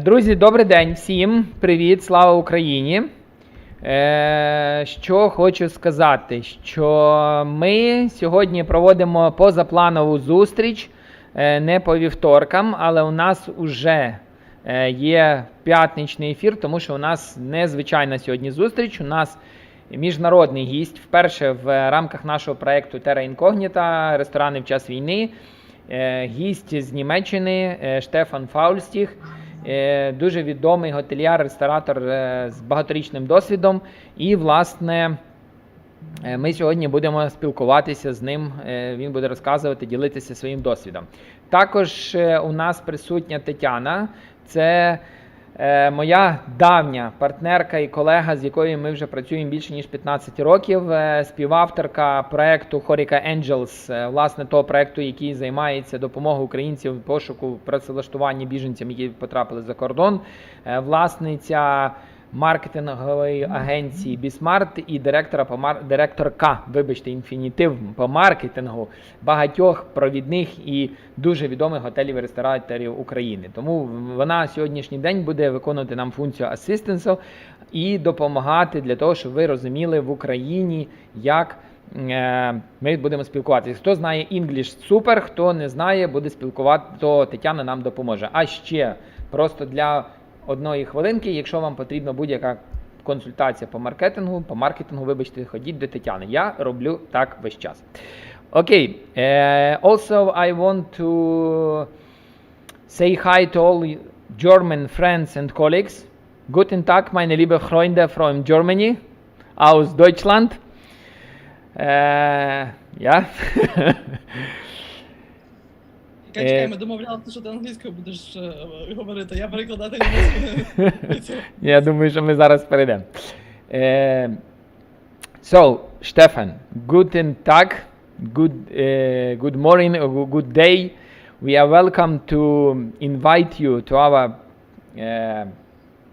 Друзі, добрий день всім, привіт, слава Україні. Що хочу сказати, що ми сьогодні проводимо позапланову зустріч, не по вівторкам, але у нас вже є п'ятничний ефір, тому що у нас незвичайна сьогодні зустріч, у нас міжнародний гість, вперше в рамках нашого проєкту Terra Incognita, ресторани в час війни, гість з Німеччини Стефан Фаулстich, дуже відомий готельєр, ресторатор з багаторічним досвідом. І, власне, ми сьогодні будемо спілкуватися з ним, він буде розказувати, ділитися своїм досвідом. Також у нас присутня Тетяна, це моя давня партнерка і колега, з якою ми вже працюємо більше ніж 15 років, співавторка проєкту Horeca Angels, власне того проєкту, який займається допомогою українців в пошуку працевлаштування біженцям, які потрапили за кордон, власниця маркетингової агенції Бісмарт і директорка, інфінітив по маркетингу багатьох провідних і дуже відомих готелів і рестораторів України. Тому вона сьогоднішній день буде виконувати нам функцію асистенсу і допомагати для того, щоб ви розуміли в Україні, як ми будемо спілкуватися. Хто знає English, супер, хто не знає, буде спілкуватися, то Тетяна нам допоможе. А ще просто для одної хвилинки, якщо вам потрібна будь-яка консультація по маркетингу, вибачте, ходіть до Тетяни. Я роблю так весь час. Окей. Also, I want to say hi to all German friends and colleagues. Guten Tag, meine liebe Freunde from Germany, aus Deutschland. Ja. Чекай, ми домовлялися, що ти англійською будеш говорити, я перекладати німецькою. Я думаю, що ми зараз перейдемо. So, Stefan, guten Tag, good morning or good day. We are welcome to invite you to our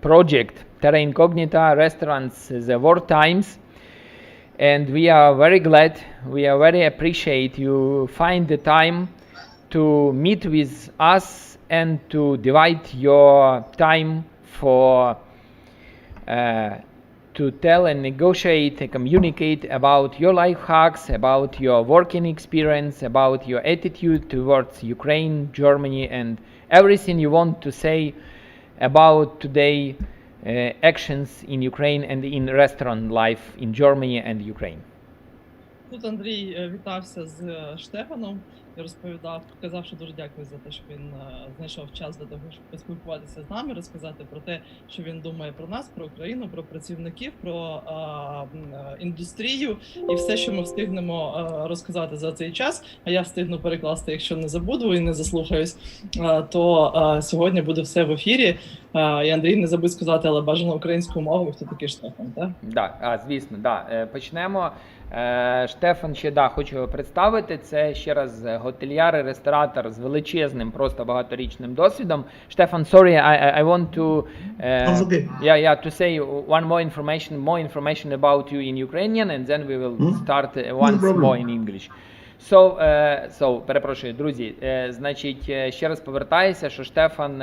project, Terra Incognita, Restaurants, the War Times. And we are very glad, we are very appreciate you find the time to meet with us and to divide your time for to tell and negotiate and communicate about your life hacks, about your working experience, about your attitude towards Ukraine, Germany, and everything you want to say about today actions in Ukraine and in restaurant life in Germany and Ukraine. Тут Андрій вітався з Штефаном і розповідав, казав, що дуже дякую за те, що він знайшов час для того, щоб поспілкуватися з нами, розказати про те, що він думає про нас, про Україну, про працівників, про індустрію і все, що ми встигнемо розказати за цей час. А я встигну перекласти, якщо не забуду і не заслухаюсь, то сьогодні буде все в ефірі. І Андрій, не забудь сказати, але бажано українською мовою, хто такий Штефан, так? Так, звісно, так. Почнемо. Штефан ще, хочу його представити. Це ще раз готельєр і ресторатор з величезним, просто багаторічним досвідом. Штефан, sorry, I want to to say one more information about you in Ukrainian, and then we will start once more in English. So, перепрошую, друзі, значить, ще раз повертаюся, що Штефан,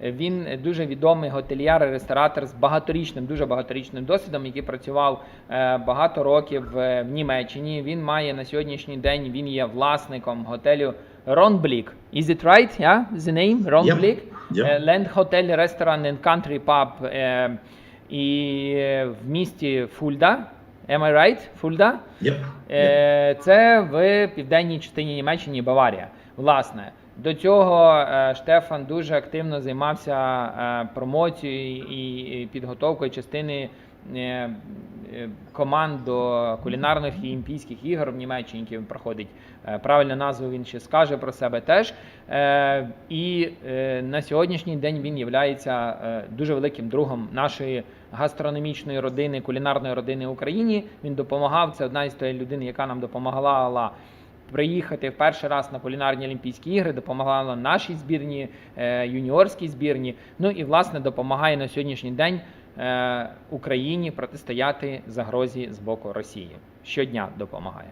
він дуже відомий готельєр і ресторатор з дуже багаторічним досвідом, який працював багато років в Німеччині. Він має на сьогоднішній день, він є власником готелю Ronblick. Is it right? Yeah? The name? Ronblick? Yeah. Land Hotel, Restaurant and Country Pub і в місті Фульда. Am I right? Фульда? Yep. Це в південній частині Німеччини, Баварія. Власне. До цього Штефан дуже активно займався промоцією і підготовкою частини команд до кулінарних і Олімпійських ігор в Німеччині, які він проходить. Правильну назву він ще скаже про себе теж. І на сьогоднішній день він є дуже великим другом нашої гастрономічної родини, кулінарної родини в Україні. Він допомагав, це одна із тієї людини, яка нам допомагала приїхати в перший раз на кулінарні Олімпійські ігри, допомагала нашій збірні, юніорській збірні, і, власне, допомагає на сьогоднішній день Україні протистояти загрозі з боку Росії. Щодня допомагає.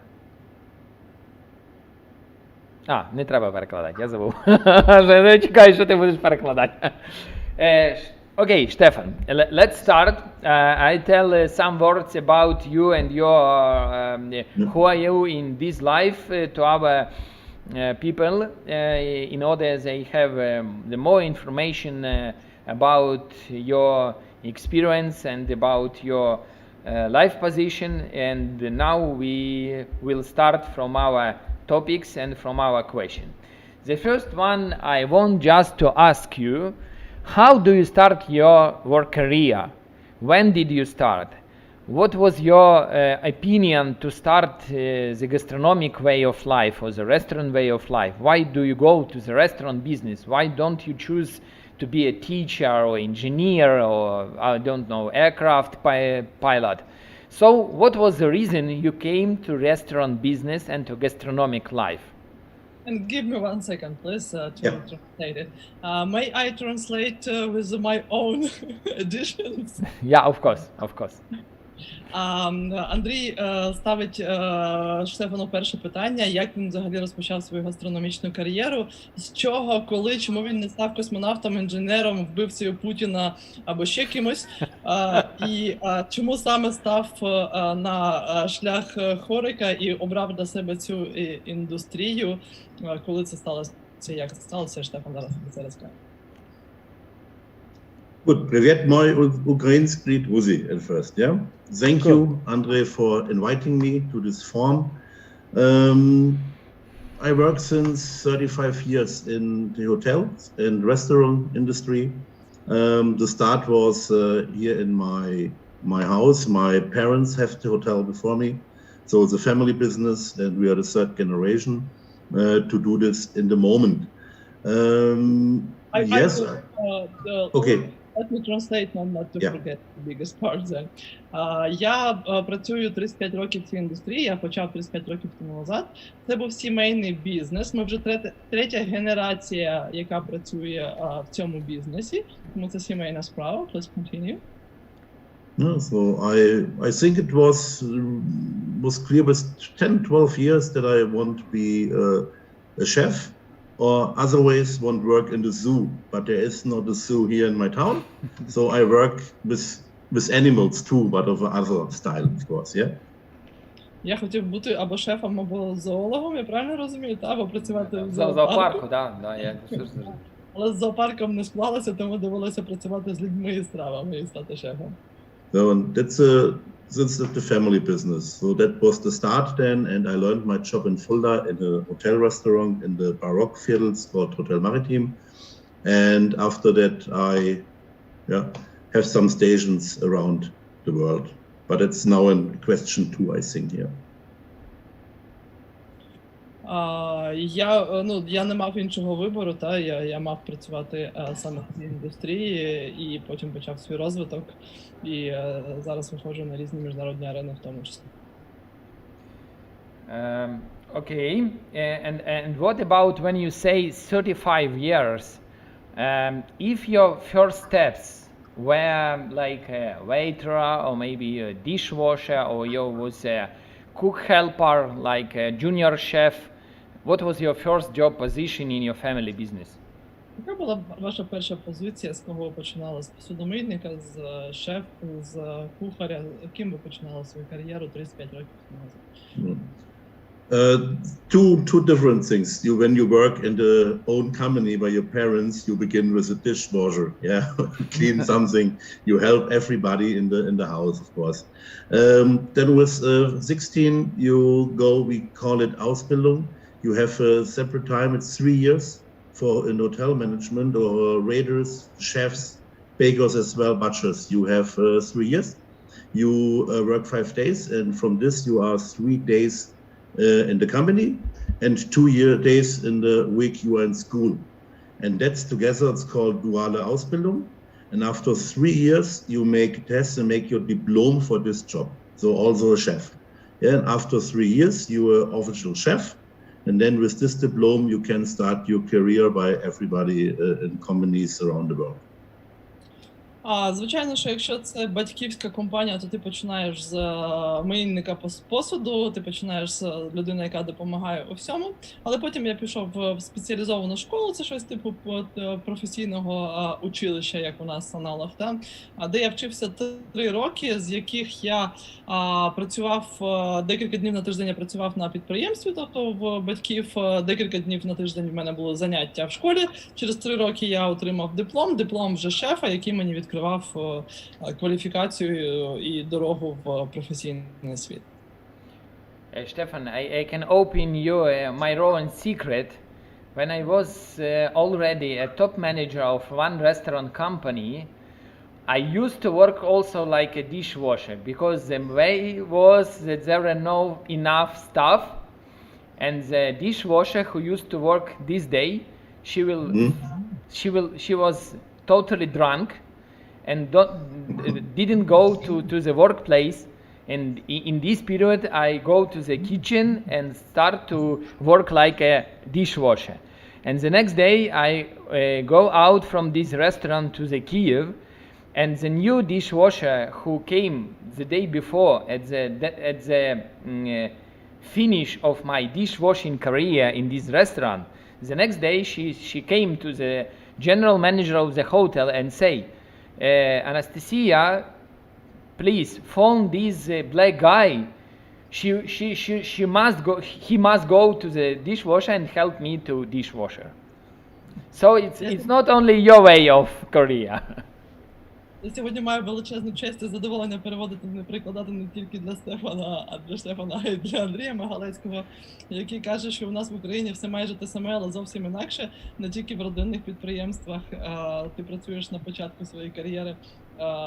Не треба перекладати, я забув. Не чекаю, що ти будеш перекладати. Okay, Stefan, let's start. I tell some words about you and your who are you in this life to our people in order they have the more information about your experience and about your life position. And now we will start from our topics and from our question. The first one I want just to ask you, how do you start your work career? When did you start? What was your opinion to start the gastronomic way of life or the restaurant way of life? Why do you go to the restaurant business? Why don't you choose to be a teacher or engineer or, I don't know, aircraft pilot? So what was the reason you came to restaurant business and to gastronomic life? And give me 1 second, please, to translate it. May I translate with my own additions? Yeah, of course. Андрій ставить Штефану перше питання, як він взагалі розпочав свою гастрономічну кар'єру, з чого, коли, чому він не став космонавтом, інженером, вбивцею Путіна або ще кимось, і чому саме став на шлях хорика і обрав для себе цю індустрію, коли це сталося, як це сталося, Штефан зараз це розкаже. Good. Привет, мой українські друзі, at first, yeah? Thank you, André, for inviting me to this forum. I work since 35 years in the hotel and restaurant industry. The start was here in my house. My parents have the hotel before me, so it's a family business, and we are the third generation to do this in the moment. Okay. Let me translate, not to forget the biggest part then. Я працюю 35 років в цій індустрії, я почав 35 років тому назад. Це був сімейний бізнес, ми вже третя генерація, яка працює в цьому бізнесі, тому це сімейна справа. Please continue. No, so I think it was clear with 10-12 years that I want to be a chef. Or otherwise want work in the zoo, but there is not a zoo here in my town, so I work with animals too, but of other style, of course, yeah? Я хотів бути або шефом, або зоологом, я правильно розумію, або працювати в зоопарку, да, я але з зоопарком не склалося, тому довелося працювати з людьми і стравами і стати шефом. So that's the family business. So that was the start then, and I learned my job in Fulda in a hotel restaurant in the Baroque fields called Hotel Maritime. And after that, I have some stations around the world. But it's now in question 2, I think, here. Я не мав іншого вибору, я мав працювати саме в цій індустрії і потім почав свій розвиток і зараз виходжу на різні міжнародні арени в тому числі. Okay, and what about when you say 35 years? If your first steps were like a waiter or maybe a dishwasher or you was a cook helper like a junior chef, what was your first job position in your family business? Яка була ваша перша позиція, з кого ви починали? З посудомийника, з шеф, з кухаря? Ким ви починали свою кар'єру 35 років тому назад? Two different things. When you work in the own company by your parents, you begin with a dishwasher, yeah, clean something. You help everybody in the house, of course. Then with 16, you go. We call it Ausbildung. You have a separate time. It's 3 years for in hotel management or waiters, chefs, bakers as well, butchers. You have 3 years. You work 5 days, and from this you are 3 days in the company, and 2 days in the week you are in school. And that's together, it's called duale Ausbildung. And after 3 years, you make tests and make your diploma for this job. So also a chef. Yeah, and after 3 years, you are official chef. And then with this diploma, you can start your career by everybody in companies around the world. Звичайно, що якщо це батьківська компанія, то ти починаєш з мийника посуду, ти починаєш з людини, яка допомагає у всьому. Але потім я пішов в спеціалізовану школу, це щось типу професійного училища, як у нас аналог, де я вчився 3 роки, з яких я працював декілька днів на тиждень, я працював на підприємстві, тобто в батьків декілька днів на тиждень в мене було заняття в школі. Через 3 роки я отримав диплом вже шефа, який мені відкривав кваліфікацію і дорогу в професійний світ. Stefan, I can open you my role in secret. When I was already a top manager of one restaurant company, I used to work also like a dishwasher because the way was that there were no enough staff, and the dishwasher who used to work this day, she was totally drunk and didn't go to the workplace. And in this period, I go to the kitchen and start to work like a dishwasher. And the next day, I go out from this restaurant to the Kiev, and the new dishwasher who came the day before at the finish of my dishwashing career in this restaurant, the next day she came to the general manager of the hotel and say, Anastasia, please phone this black guy. He must go to the dishwasher and help me to dishwasher. So it's not only your way of career. Я сьогодні маю величезну честь і задоволення переводити, не прикладати не тільки для Стефана, а для Стефана, а й для Андрія Магалецького, який каже, що у нас в Україні все майже те саме, але зовсім інакше, не тільки в родинних підприємствах. Ти працюєш на початку своєї кар'єри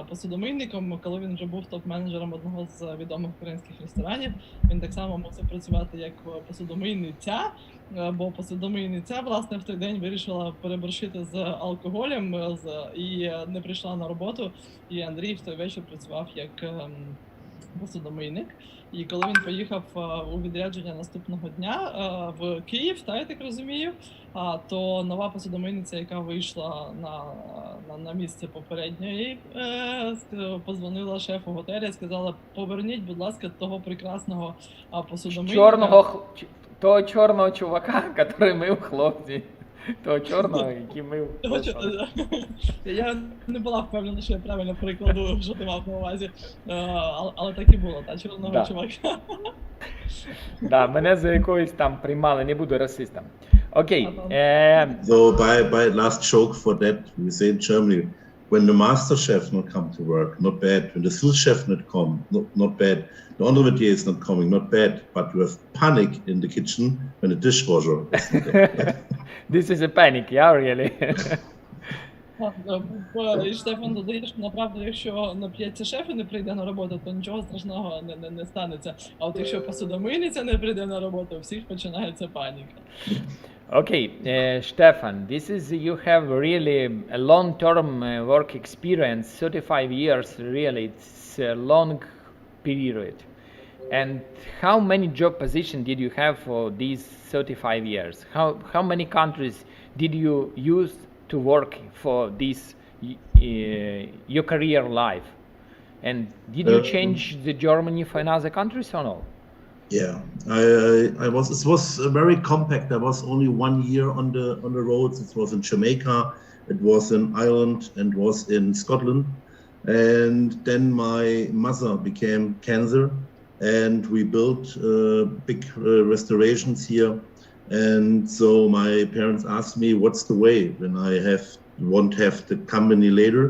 посудомийником, коли він вже був топ-менеджером одного з відомих українських ресторанів. Він так само мусив працювати як посудомийниця, бо посудомийниця, власне, в той день вирішила переборщити з алкоголем і не прийшла на роботу. І Андрій в той вечір працював як посудомийник. І коли він поїхав у відрядження наступного дня в Київ, я так розумію, то нова посудомийниця, яка вийшла на місце попередньої, позвонила шефу готелю і сказала: поверніть, будь ласка, того прекрасного посудомийника. Того чорного чувака, який мив хлопці. Того чорного, який мив хлопці. Я не була впевнена, що я правильно прикладу, що ти мав на увазі. Але так і було, чорного чувака. Да, мене за якоюсь там приймали, не буду расистом. Окей. So by last joke for that, we say in Germany, when the master chef not come to work, not bad. When the sous chef not come, not bad. The entremetier is not coming, not bad. But you have panic in the kitchen when the dishwasher is not there. This is a panic, yeah, really? І Штефан додає, що направду, якщо нап'ється шеф і не прийде на роботу, то нічого страшного не станеться. А от якщо посудомийниця не прийде на роботу, у всіх починається паніка. Okay, Stefan, you have really a long-term work experience, 35 years, really, it's a long period. And how many job positions did you have for these 35 years? How many countries did you use to work for this your career life? And did you change the Germany for another countries or no? Yeah, I was. It was very compact. I was only 1 year on the roads. It was in Jamaica, it was in Ireland, and was in Scotland. And then my mother became cancer, and we built big restorations here. And so my parents asked me, "What's the way when I won't have the company later?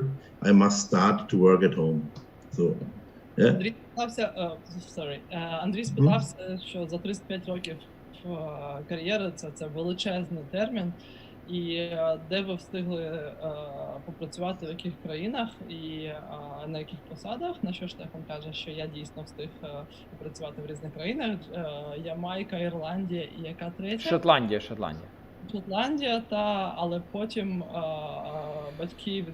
I must start to work at home." So, yeah. Андрій спитався, що за 35 років кар'єри це величезний термін, і де ви встигли попрацювати, в яких країнах і на яких посадах. На що Штефан каже, що я дійсно встиг працювати в різних країнах: Ямайка, Ірландія і яка третя? Шотландія, але потім батьки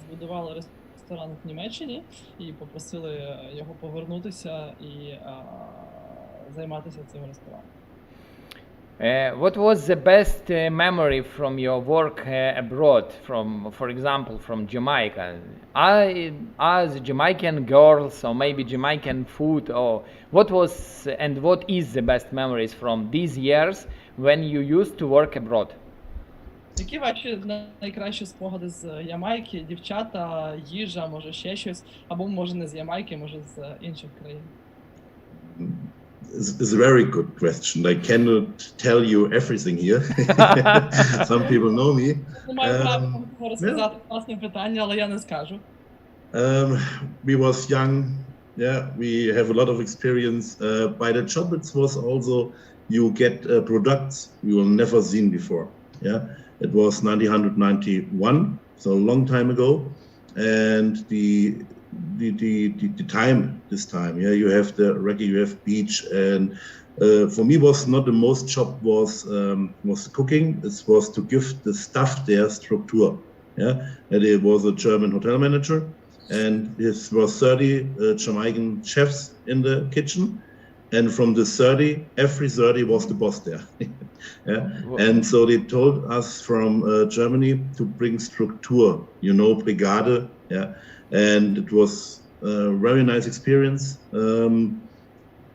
збудували ресторан в Німеччині і попросили його повернутися і займатися цим рестораном. What was the best memory from your work abroad, for example, from Jamaica? Are the Jamaican girls or maybe Jamaican food, or what is the best memories from these years when you used to work abroad? Які ваші найкращі спогади з Ямайки, дівчата, їжа, може ще щось, або може не з Ямайки, може з інших країн? It's a very good question. I cannot tell you everything here. Some people know me. Не маю права розказати класне питання, але я не скажу. We was young. Yeah, we have a lot of experience. By the job, it was also you get products you will never seen before. Yeah, it was 1991, so a long time ago, and the time this time. Yeah, you have the reggae, you have beach, and for me was not the most job was cooking. It was to give the staff their structure. Yeah, and it was a German hotel manager, and there was 30 Jamaican chefs in the kitchen, and from the 30, every 30 was the boss there. Yeah, and so they told us from Germany to bring structure, you know, brigade. Yeah, and it was a very nice experience in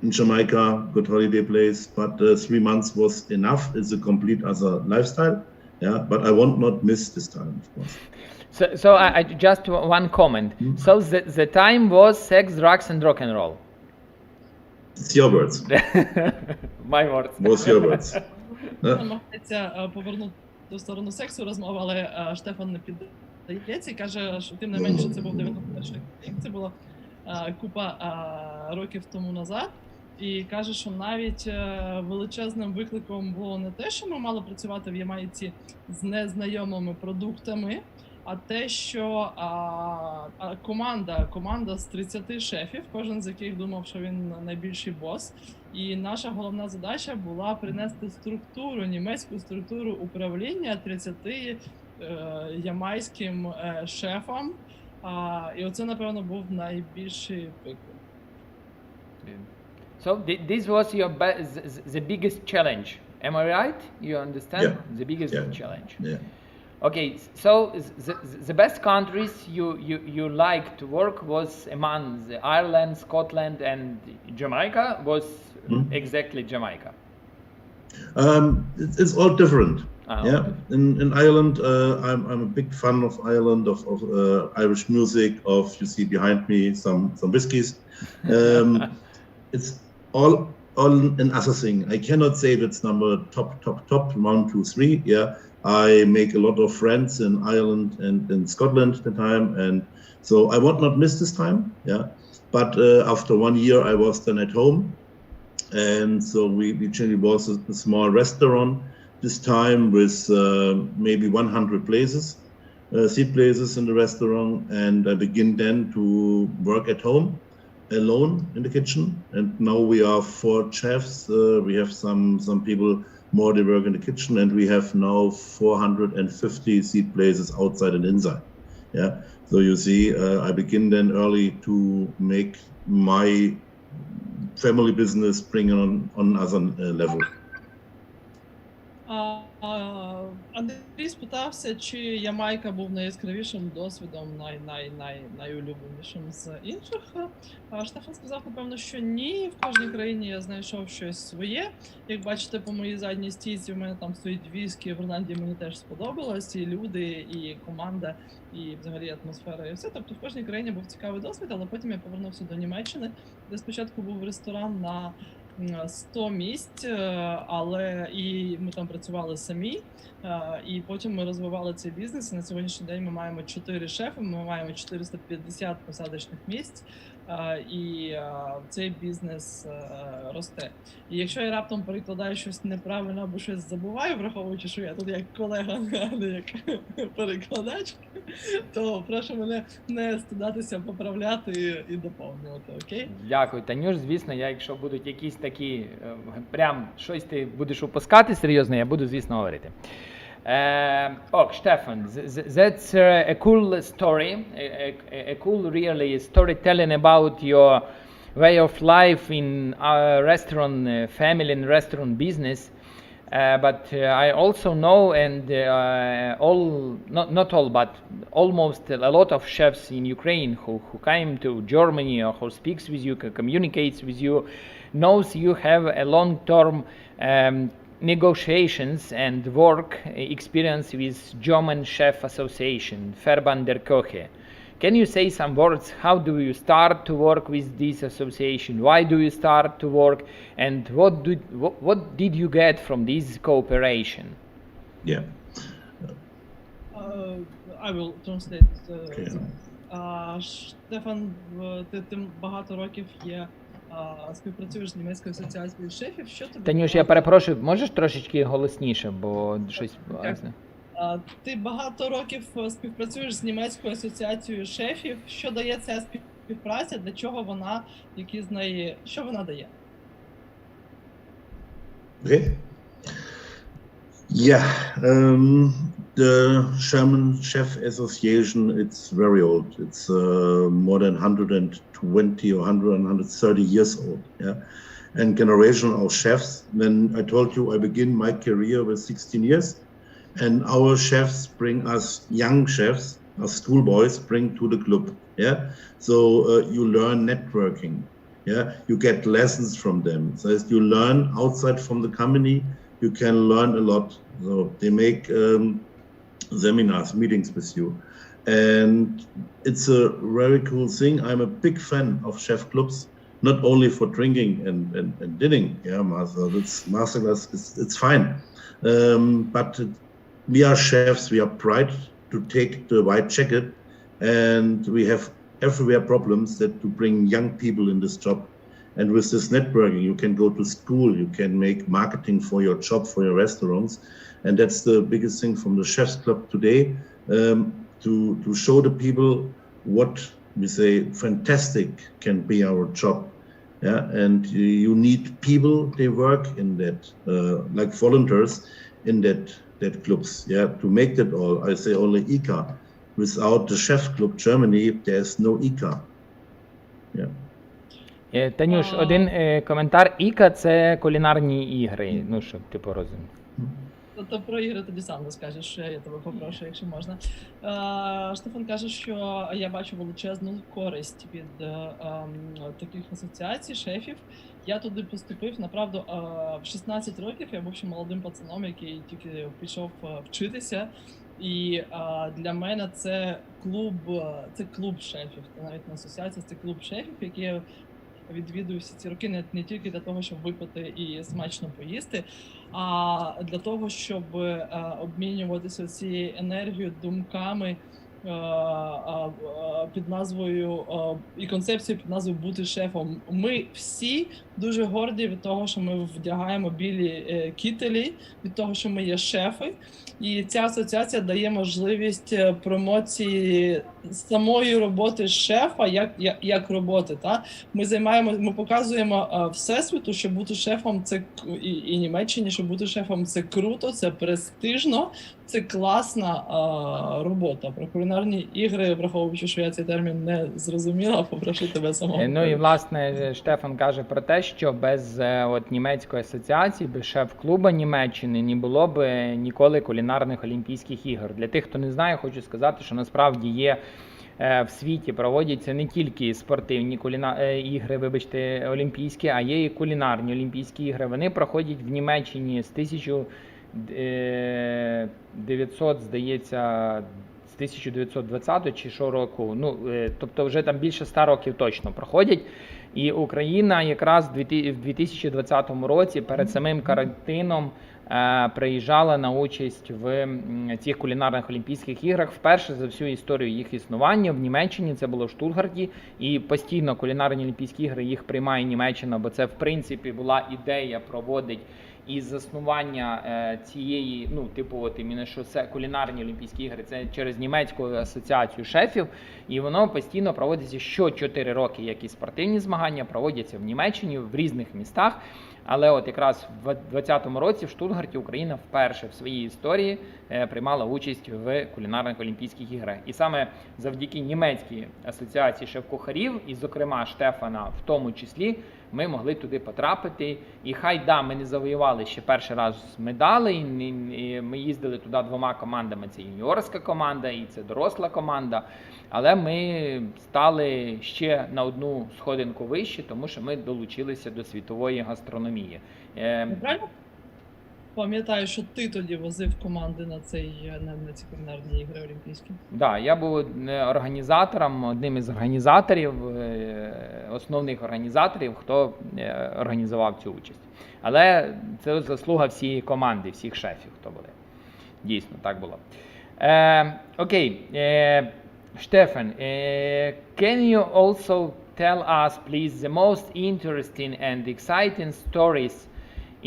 Jamaica, good holiday place. But 3 months was enough. It's a complete other lifestyle. Yeah, but I won't not miss this time, of course. So I just one comment. So the time was sex, drugs, and rock and roll. It's your words. My words. Was your words. Намагається повернути до сторону сексу розмови, але Штефан не піддається і каже, що тим не менше це був 91-й рік, це було купа років тому назад. І каже, що навіть величезним викликом було не те, що ми мали працювати в Ямайці з незнайомими продуктами, а те, що команда з 30 шефів, кожен з яких думав, що він найбільший бос. І наша головна задача була принести структуру, німецьку структуру управління 30 ямайським шефам. І оце, напевно, був найбільший виклик. So this was the biggest challenge. Am I right? You understand? Yeah. The biggest challenge. Yeah. Okay, so the best countries you like to work was among the Ireland, Scotland, and Jamaica was exactly Jamaica. It's all different. Yeah, Okay. in Ireland, I'm a big fan of Ireland, of Irish music. Of you see behind me some whiskies. It's all another thing. I cannot say that's number top 1, 2, 3. Yeah, I make a lot of friends in Ireland and in Scotland at the time, and so I would not miss this time. Yeah, but after 1 year, I was then at home, and so we actually was a small restaurant this time with maybe 100 places, seat places in the restaurant, and I begin then to work at home alone in the kitchen, and now we are 4 chefs. We have some people more they work in the kitchen, and we have now 450 seat places outside and inside. Yeah, so you see, I begin then early to make my family business bring on another level. Андрій спитався, чи Ямайка був найяскравішим досвідом, найулюбленішим з інших. Штефан сказав, напевно, що ні. В кожній країні я знайшов щось своє. Як бачите, по моїй задній стійці в мене там стоїть віскі, в Ірландії мені теж сподобалось, і люди, і команда, і взагалі атмосфера, і все. Тобто в кожній країні був цікавий досвід, але потім я повернувся до Німеччини, де спочатку був ресторан на 100 місць, але і ми там працювали самі, і потім ми розвивали цей бізнес. І на сьогоднішній день ми маємо 4 шефи, ми маємо 450 посадочних місць, і цей бізнес росте. І якщо я раптом перекладаю щось неправильно або щось забуваю, враховуючи, що я тут як колега, а не як перекладач, то прошу мене не стидатися поправляти і доповнювати, окей? Дякую, Танюш. Звісно, якщо будуть якісь такі, прям щось ти будеш упускати серйозно, я буду, звісно, говорити. Stefan, that's a cool story, a cool really storytelling about your way of life in our restaurant family and restaurant business. But I also know, and not all, but almost a lot of chefs in Ukraine who came to Germany or who speaks with you, communicates with you, knows you have a long-term negotiations and work experience with German Chef Association, Verband der Köche. Can you say some words? How do you start to work with this association? Why do you start to work? And what did you get from this cooperation? Yeah. I will translate. Okay. Штефан, ти багато років співпрацюєш з німецькою асоціацією шефів. Що тобі? Танюш, я перепрошую, можеш трошечки голосніше, бо щось... Ти багато років співпрацюєш з німецькою асоціацією шефів. Що дає ця співпраця? Для чого вона? Які з неї? Що вона дає? Okay. Yeah, the German Chef Association, it's very old. It's more than 120 or 130 years old. Yeah, and generation of chefs. When I told you I begin my career with 16 years, and our chefs bring us young chefs, our schoolboys bring to the club. Yeah, so you learn networking. Yeah, you get lessons from them. So as you learn outside from the company, you can learn a lot. So they make seminars, meetings with you, and it's a very cool thing. I'm a big fan of chef clubs, not only for drinking and dining. Yeah, masterclass. It's fine, but we are chefs. We are proud to take the white jacket, and we have everywhere problems that to bring young people in this job. And with this networking, you can go to school, you can make marketing for your job, for your restaurants. And that's the biggest thing from the Chefs Club today, to show the people what we say fantastic can be our job. Yeah, and you need people, they work in that, like volunteers in that clubs. Yeah, to make that all, I say only ICA. Without the Chef Club Germany, there's no ICA. Yeah. Танюш, один коментар. ІКА – це кулінарні ігри, ну, щоб ти порозумів. То про ігри тоді сам розкажеш, я тебе попрошу, якщо можна. Штефан каже, що я бачу величезну користь від таких асоціацій, шефів. Я туди поступив, направду, в 16 років, я був ще молодим пацаном, який тільки пішов вчитися. І для мене це клуб шефів, це навіть не асоціація, це клуб шефів, які відвідую всі ці роки не тільки для того, щоб випити і смачно поїсти, а для того, щоб обмінюватися цією енергією, думками під назвою і концепцією під назвою «бути шефом». Ми всі дуже горді від того, що ми вдягаємо білі кітелі, від того, що ми є шефи. І ця асоціація дає можливість промоції самої роботи шефа як роботи. Та? Ми показуємо всесвіту, що бути шефом це і Німеччині, що бути шефом це круто, це престижно, це класна робота. Про кулінарні ігри, враховуючи, що я цей термін не зрозуміла, попрошу тебе самого. Ну і власне Штефан каже про те, що без німецької асоціації, без шеф-клуба Німеччини не було б ніколи кулінарних Олімпійських ігор. Для тих, хто не знає, хочу сказати, що насправді є в світі проводяться не тільки спортивні ігри, вибачте, олімпійські, а є і кулінарні Олімпійські ігри. Вони проходять в Німеччині з 1900, здається, з 1920 чи що року, ну, тобто вже там більше 100 років точно проходять. І Україна якраз в 2020 році перед самим карантином приїжджала на участь в цих кулінарних Олімпійських іграх. Вперше за всю історію їх існування в Німеччині, це було в Штутгарті, і постійно кулінарні Олімпійські ігри їх приймає Німеччина, бо це в принципі була ідея проводить і заснування цієї, ну, типу, от іменно, що це кулінарні Олімпійські ігри, це через німецьку асоціацію шефів, і воно постійно проводиться що 4 роки, як і спортивні змагання, проводяться в Німеччині, в різних містах. Але от якраз в 2020 році в Штутгарті Україна вперше в своїй історії приймала участь в кулінарних Олімпійських іграх. І саме завдяки німецькій асоціації шеф-кухарів, і зокрема Штефана в тому числі, ми могли туди потрапити. І хай, ми не завоювали ще перший раз медали, і ми їздили туди 2 командами, це юніорська команда і це доросла команда, але ми стали ще на одну сходинку вище, тому що ми долучилися до світової гастрономії. Правильно пам'ятаю, що ти тоді возив команди на ці кулінарні ігри олімпійські? Так, я був організатором, одним із організаторів, основних організаторів, хто організував цю участь. Але це заслуга всієї команди, всіх шефів, хто були. Дійсно, так було. Окей. Stefan, can you also tell us, please, the most interesting and exciting stories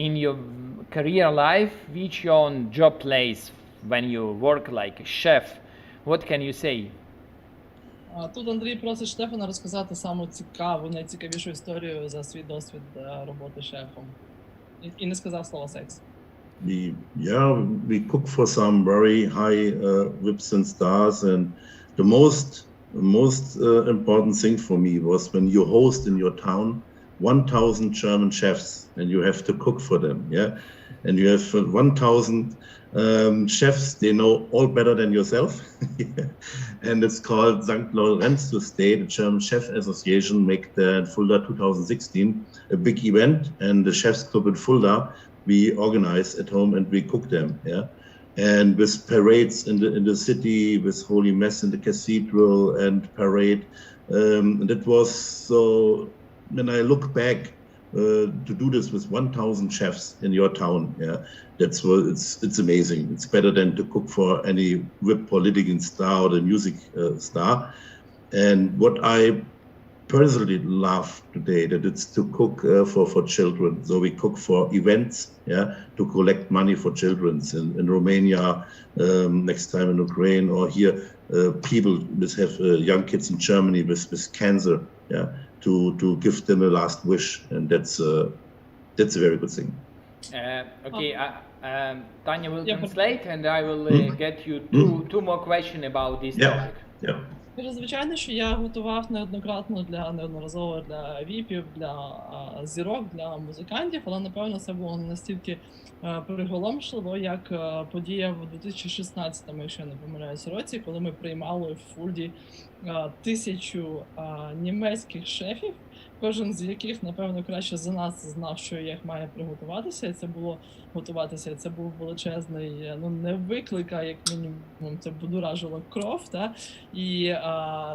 in your career life, which your job place when you work like a chef? What can you say? Тут Андрій просить Штефана розказати саму цікаву, найцікавішу історію за свій досвід роботи шефом. І не сказав слова секс. We cook for some very high whips and stars, and the most important thing for me was when you host in your town 1,000 German chefs and you have to cook for them, yeah, and you have 1,000 chefs, they know all better than yourself, and it's called St. Lawrence Day. The German Chef Association make in Fulda 2016 a big event, and the Chefs Club in Fulda we organize at home and we cook them, yeah. And with parades in the city, with Holy Mass in the cathedral and parade, and it was so. When I look back to do this with 1,000 chefs in your town, yeah, that's what it's amazing. It's better than to cook for any whip political star or the music star. And what I personally love today, that it's to cook for children. So we cook for events, yeah, to collect money for children in Romania, next time in Ukraine, or here people that have young kids in Germany with cancer, yeah, to give them a last wish, and that's a very good thing. Okay, Tanya will translate, and I will get you two more questions about this topic. Yeah. Звичайно, що я готував неодноразово для віпів, для зірок, для музикантів, але, напевно, це було не настільки приголомшливо, як подія в 2016-му, якщо я не помиляюсь, році, коли ми приймали в Фульді 1000 німецьких шефів, кожен з яких, напевно, краще за нас знав, що як має приготуватися, і це був величезний, не виклик, а як мінімум це будоражило кров, та? І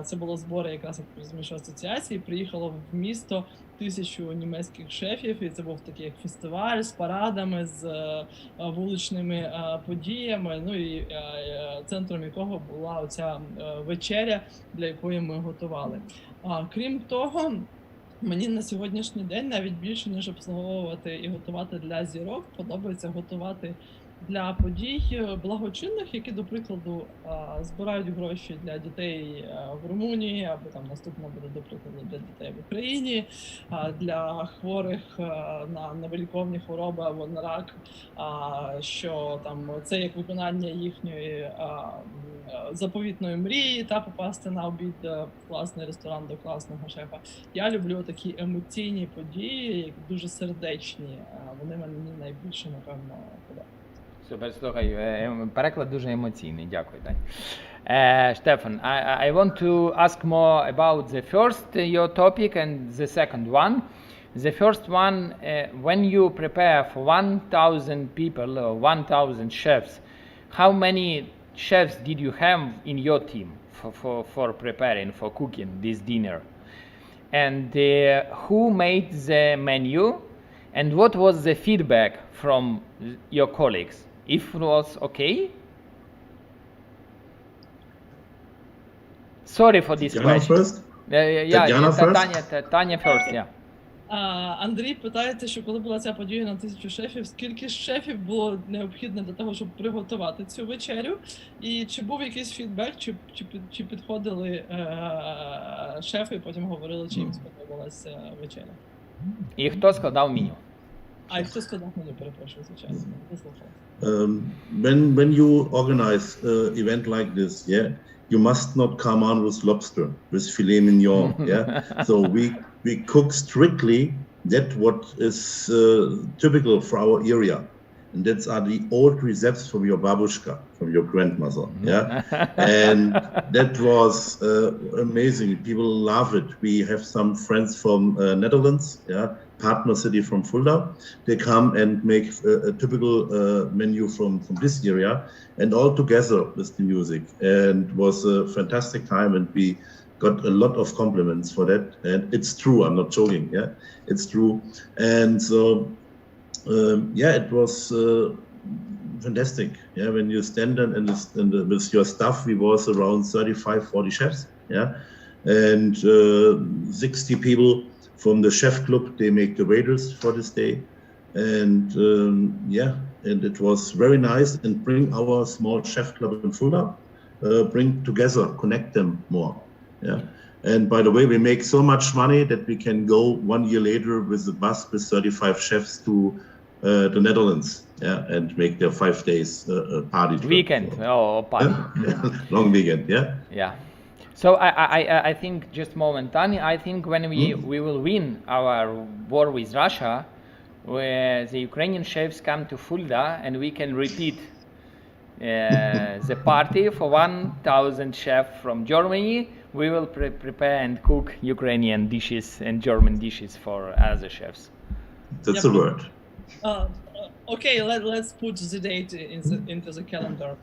це було збори якраз, як розумієш, асоціації, приїхало в місто 1000 німецьких шефів, і це був такий як фестиваль з парадами, з вуличними подіями, ну і центром якого була оця вечеря, для якої ми готували. Крім того, мені на сьогоднішній день навіть більше, ніж обслуговувати і готувати для зірок, подобається готувати для подій благочинних, які, до прикладу, збирають гроші для дітей в Румунії, або там наступно буде, до прикладу, для дітей в Україні, для хворих на невиліковні хвороби або на рак, що там це як виконання їхньої заповітної мрії, та попасти на обід в класний ресторан до класного шефа. Я люблю такі емоційні події, дуже сердечні. Вони мені найбільше, напевно, подобаються. Супер, слухай, переклад дуже емоційний, дякую, Дань. Stefan, I want to ask more about the first your topic and the second one. The first one, when you prepare for 1,000 people or 1,000 chefs, how many chefs did you have in your team for preparing, for cooking this dinner? And who made the menu? And what was the feedback from your colleagues? If it was okay? Sorry for this Tatiana question. First? Tanya first, yeah. Андрій питається, що коли була ця подія на 1000 шефів, скільки шефів було необхідно для того, щоб приготувати цю вечерю? І чи був якийсь фідбек, чи підходили шефи і потім говорили, чи їм сподобалася вечеря? І хто складав меню? А і хто складав меню, перепрошую, звичайно, не слухав. When you organize an event like this, yeah, you must not come on with lobster, with filet mignon, yeah. So we cook strictly that what is typical for our area, and that's are the old recepts from your babushka, from your grandmother, yeah. And that was amazing. People love it. We have some friends from Netherlands, yeah. Partner city from Fulda, they come and make a typical menu from this area, and all together with the music, and it was a fantastic time, and we got a lot of compliments for that, and it's true, I'm not joking, yeah, it's true. And so yeah, it was fantastic, yeah, when you stand and with your staff, we was around 35-40 chefs, yeah, and 60 people from the chef club, they make the waiters for this day, and yeah, and it was very nice, and bring our small chef club in Fulda, bring together, connect them more, yeah. And by the way, we make so much money that we can go 1 year later with the bus with 35 chefs to the Netherlands, yeah, and make their 5 days party trip. Weekend, oh, party. Long weekend, yeah. Yeah. So I think, just momentarily, I think when we will win our war with Russia, where the Ukrainian chefs come to Fulda and we can repeat the party for 1,000 chefs from Germany, we will prepare and cook Ukrainian dishes and German dishes for other chefs. That's the word. Okay, let's put the date into the calendar.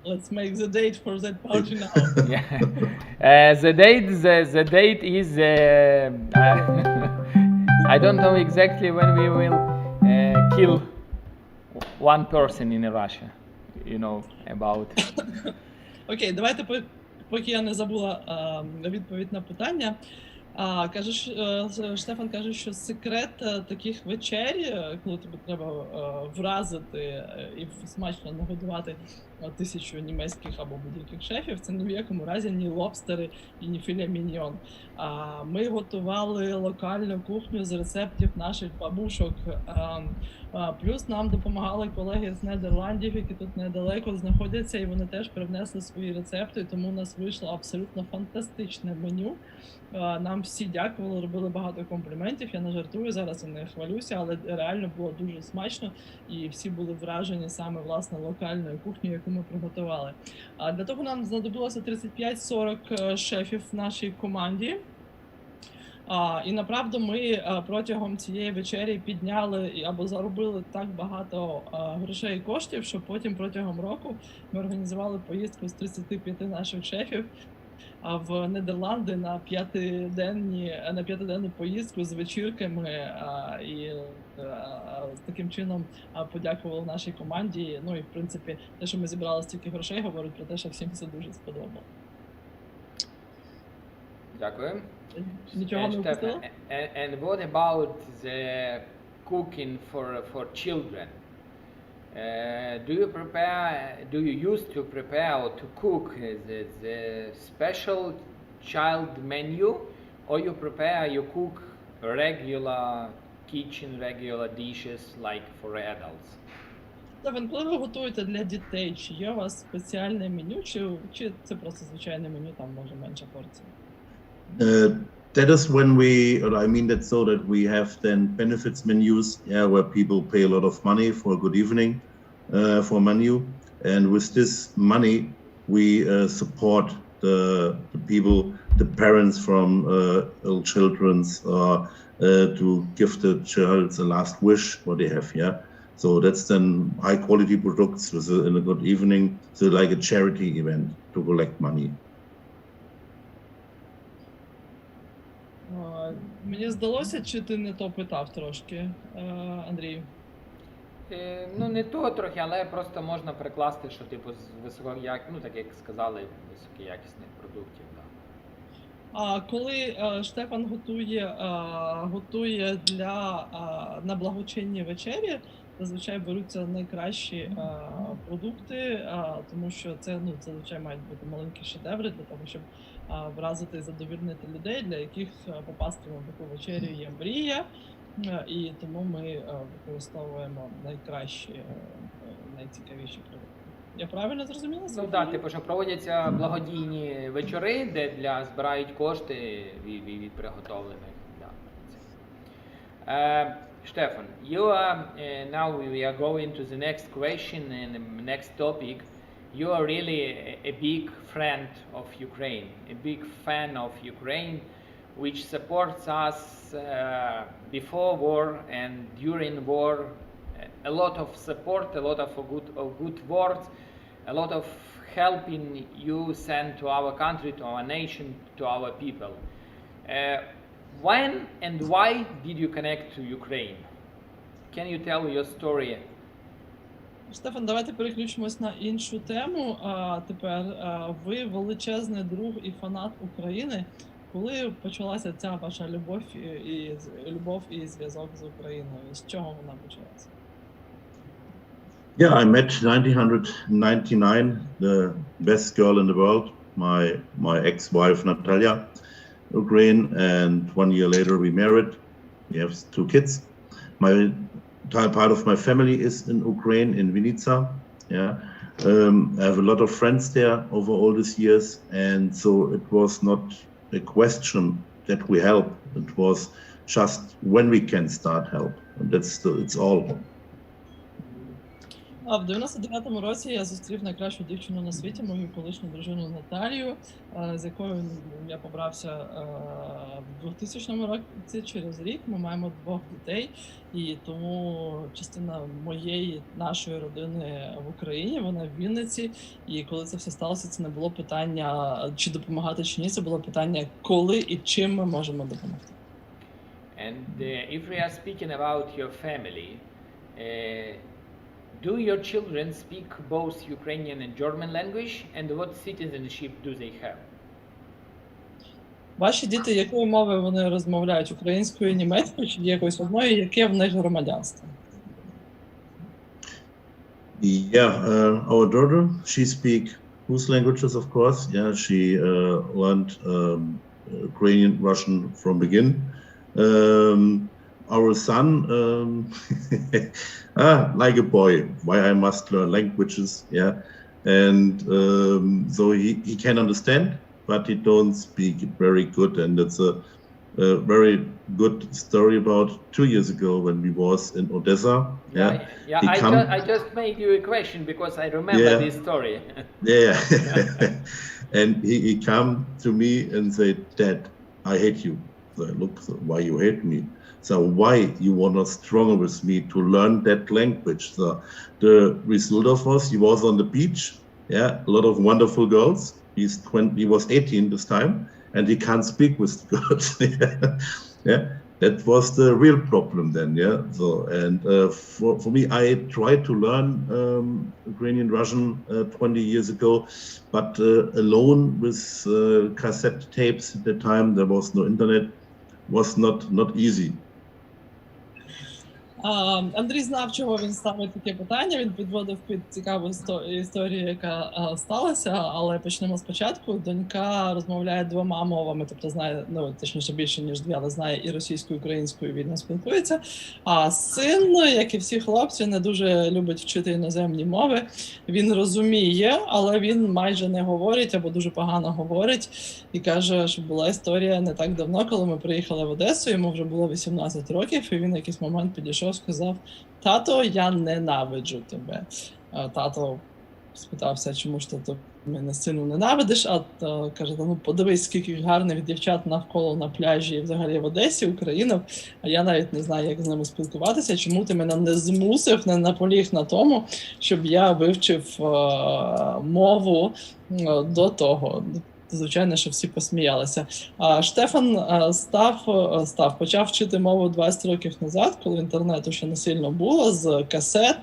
Let's make the date for that party now. Yeah. The date is I don't know exactly when we will kill one person in Russia. You know about. Окей, давайте, поки я не забула відповідь на питання. Штефан каже, що секрет таких вечер, коли тобі треба вразити і смачно нагодувати 1000 німецьких або будь-яких шефів, це ні в якому разі ні лобстери і ні філе міньйон. Ми готували локальну кухню з рецептів наших бабушок. Плюс нам допомагали колеги з Нідерландів, які тут недалеко знаходяться, і вони теж привнесли свої рецепти, тому у нас вийшло абсолютно фантастичне меню. Нам всі дякували, робили багато компліментів, я не жартую зараз і не хвалюся, але реально було дуже смачно, і всі були вражені саме, власне, локальною кухнею, яку ми приготували. Для того нам знадобилося 35-40 шефів в нашій команді. І направду ми протягом цієї вечері підняли або заробили так багато грошей і коштів, що потім протягом року ми організували поїздку з 35 наших шефів в Нідерланди на п'ятиденну поїздку з вечірками, і таким чином подякували нашій команді. Ну і в принципі те, що ми зібрали стільки грошей, говорить про те, що всім це дуже сподобало. Дякую. Нічого не впустили? And what about the cooking for children? Do you used to prepare or to cook the special child menu, or you cook regular dishes like for adults? Стефан, коли ви готуєте для дітей, чи є у вас спеціальне меню, чи це просто звичайне меню, там може менша порція? That is when that's so that we have then benefits menus, yeah, where people pay a lot of money for a good evening, for menu, and with this money we support the people, the parents from ill children's, to give the child the last wish what they have, yeah. So that's then high quality products in a good evening, so like a charity event to collect money. Мені здалося, чи ти не то питав трошки, Андрію? Ну, не то трохи, але просто можна прикласти, що типу з так як сказали, високоякісних продуктів. Да. Коли Штефан готує на благочинні вечері, зазвичай беруться найкращі продукти, тому що це зазвичай мають бути маленькі шедеври для того, щоб вразити і задовольнити людей, для яких попасти на таку вечерю є мрія. І тому ми використовуємо найкращі, найцікавіші продукти. Я правильно зрозуміла? Ну так, типу, що проводяться благодійні вечори, де збирають кошти від приготовлених. Да. Stefan, now we are going to the next question and the next topic. You are really a big friend of Ukraine, a big fan of Ukraine, which supports us before war and during war. A lot of support, a lot of good words, a lot of helping you send to our country, to our nation, to our people. When and why did you connect to Ukraine? Can you tell your story? Стефан, давайте переключимось на іншу тему. Тепер ви величезний друг і фанат України. Коли почалася ця ваша любов і зв'язок з Україною? З чого вона почалася? Yeah, I met 1999, the best girl in the world, my ex-wife Natalia, Ukraine, and 1 year later we married. We have 2 kids. Part of my family is in Ukraine, in Vinica. Yeah, I have a lot of friends there over all these years, and so it was not a question that we help. It was just when we can start help, and it's all. В 99-му році я зустрів найкращу дівчину на світі, мою колишню дружину Наталію, з якою я побрався в 2000 році, через рік. Ми маємо 2 дітей, і тому частина нашої родини в Україні, вона в Вінниці. І коли це все сталося, це не було питання, чи допомагати, чи ні, це було питання, коли і чим ми можемо допомогти. And if we are speaking about your family, do your children speak both Ukrainian and German language, and what citizenship do they have? Ваші діти якою мовою вони розмовляють? Українською, німецькою чи якоюсь одною? Яке в них громадянство? Yeah, our daughter, she speaks both languages, of course. Yeah, she learned Ukrainian, Russian from begin. Our son, like a boy, why I must learn languages, yeah, and so he can understand, but he don't speak it very good, and it's a very good story about 2 years ago when we was in Odessa. I just made you a question because I remember this story. Yeah, and he come to me and said, "Dad, I hate you." So I look, so why you hate me? So why you were not stronger with me to learn that language? So the result of was he was on the beach, yeah, a lot of wonderful girls. He was 18 this time, and he can't speak with the girls. Yeah, that was the real problem then. Yeah, so and for me, I tried to learn Ukrainian, Russian 20 years ago, but alone with cassette tapes at the time, there was no internet, was not easy. Андрій знав, чого він ставить таке питання, він підводив під цікаву історію, яка сталася, але почнемо спочатку. Донька розмовляє 2 мовами, тобто знає, ну, точніше більше, ніж 2, але знає і російською, і українською, вільно спілкується. А син, як і всі хлопці, не дуже любить вчити іноземні мови. Він розуміє, але він майже не говорить або дуже погано говорить. І каже, що була історія не так давно, коли ми приїхали в Одесу, йому вже було 18 років, і він в якийсь момент підійшов, сказав: "Тато, я ненавиджу тебе". Тато спитався, чому ж ти мене сильно ненавидиш, а каже: "Ну подивись, скільки гарних дівчат навколо на пляжі і взагалі в Одесі, українок, а я навіть не знаю, як з ними спілкуватися, чому ти мене не змусив, не наполіг на тому, щоб я вивчив мову до того". Звичайно, що всі посміялися. Штефан почав вчити мову 20 років назад, коли інтернету ще не сильно було, з касет,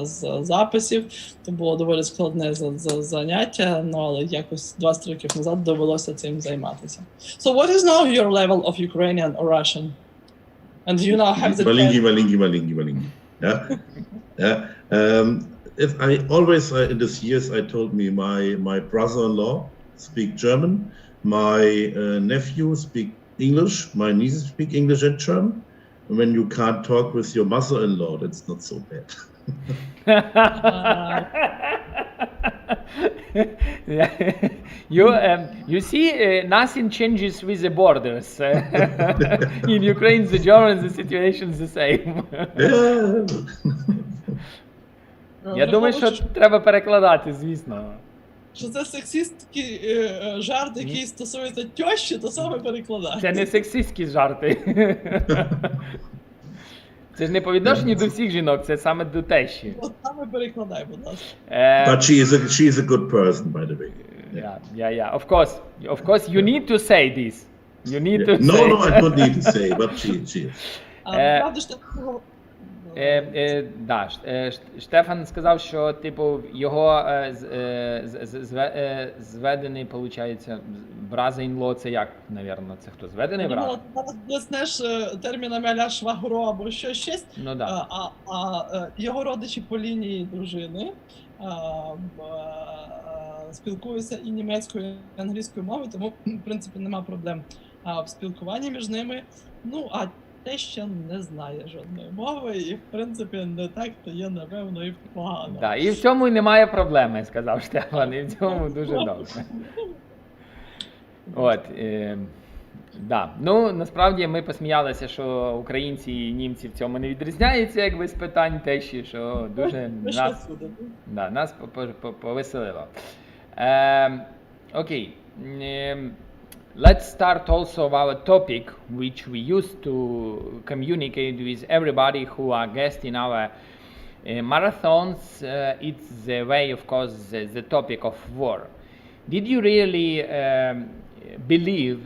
з записів. То було доволі складне заняття, але якось 20 років назад довелося цим займатися. So what is now your level of Ukrainian or Russian? And do you now have the... Malingi. Yeah. If I always, in these years, I told me my brother-in-law speak German, my nephew speak English, my nieces speak English and German. when you can't talk with your mother-in-law, that's not so bad. You see, nothing changes with the borders. In Ukraine, the Germans, the situation is the same. Я думаю, що треба перекладати, звісно. Що це сексистський жарт, який стосується тещі, то саме перекладати. Це не сексистські жарти. Це ж не по відношенню до всіх жінок, це саме до тещі. От саме перекладай, будь ласка. But she is a good person, by the way. Yeah. Of course, you need to say this. You need to say. No, I don't need to say, but she is. Правда, що Штефан сказав, що типу його зведений, виходить, brother-in-law, це як, навірно, це хто? Зведений брат? Блеснеш термінами а-ля швагро або щось, ну, да. а його родичі по лінії дружини спілкуються і німецькою, і англійською мовою, тому, в принципі, нема проблем в спілкуванні між ними. Ну, а те, що не знає жодної мови, і, в принципі, не так, то є, напевно, і погано. Да, і в цьому і немає проблеми, сказав Штефан, і в цьому дуже добре. От, да. Ну, насправді, ми посміялися, що українці і німці в цьому не відрізняються, як без питань тещі, що дуже нас повеселило. Окей. Let's start also our topic, which we used to communicate with everybody who are guests in our marathons. It's the way, of course, the topic of war. Did you really believe,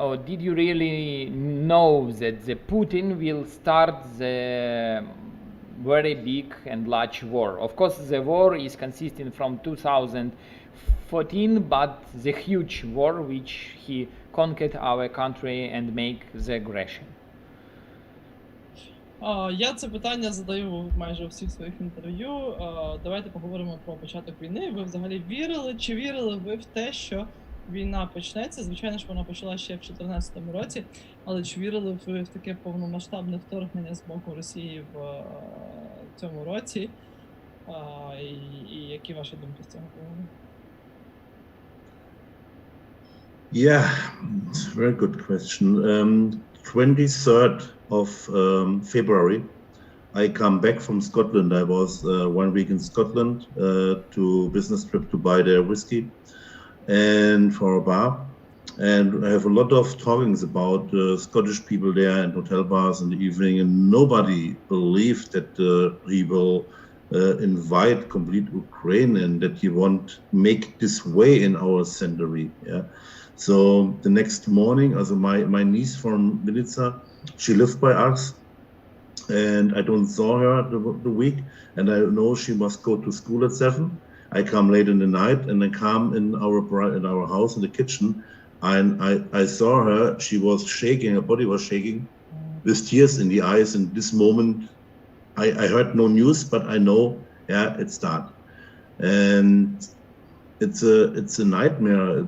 or did you really know that the Putin will start the very big and large war? Of course, the war is consisting from 2014, but the huge war which he conquered our country and make the aggression. Я це питання задаю майже у всіх своїх інтерв'ю. Давайте поговоримо про початок війни. Ви взагалі вірили, чи вірили ви в те, що війна почнеться? Звичайно ж, вона почала ще в 2014 році, але чи вірили ви в таке повномасштабне вторгнення з боку Росії в цьому році? І які ваші думки з цього приводу? Yeah, it's a very good question. 23rd of February, I come back from Scotland. I was 1 week in Scotland to business trip to buy their whiskey and for a bar. And I have a lot of talkings about Scottish people there and hotel bars in the evening, and nobody believed that he will invite complete Ukraine and that he won't make this way in our century. Yeah. So the next morning, also my niece from Milica, she lived by us, and I don't saw her the week, and I know she must go to school at 7. I come late in the night, and I come in our house in the kitchen, and I saw her. She was shaking, her body was shaking, with tears in the eyes. And this moment, I heard no news, but I know, yeah, it started, and it's a nightmare.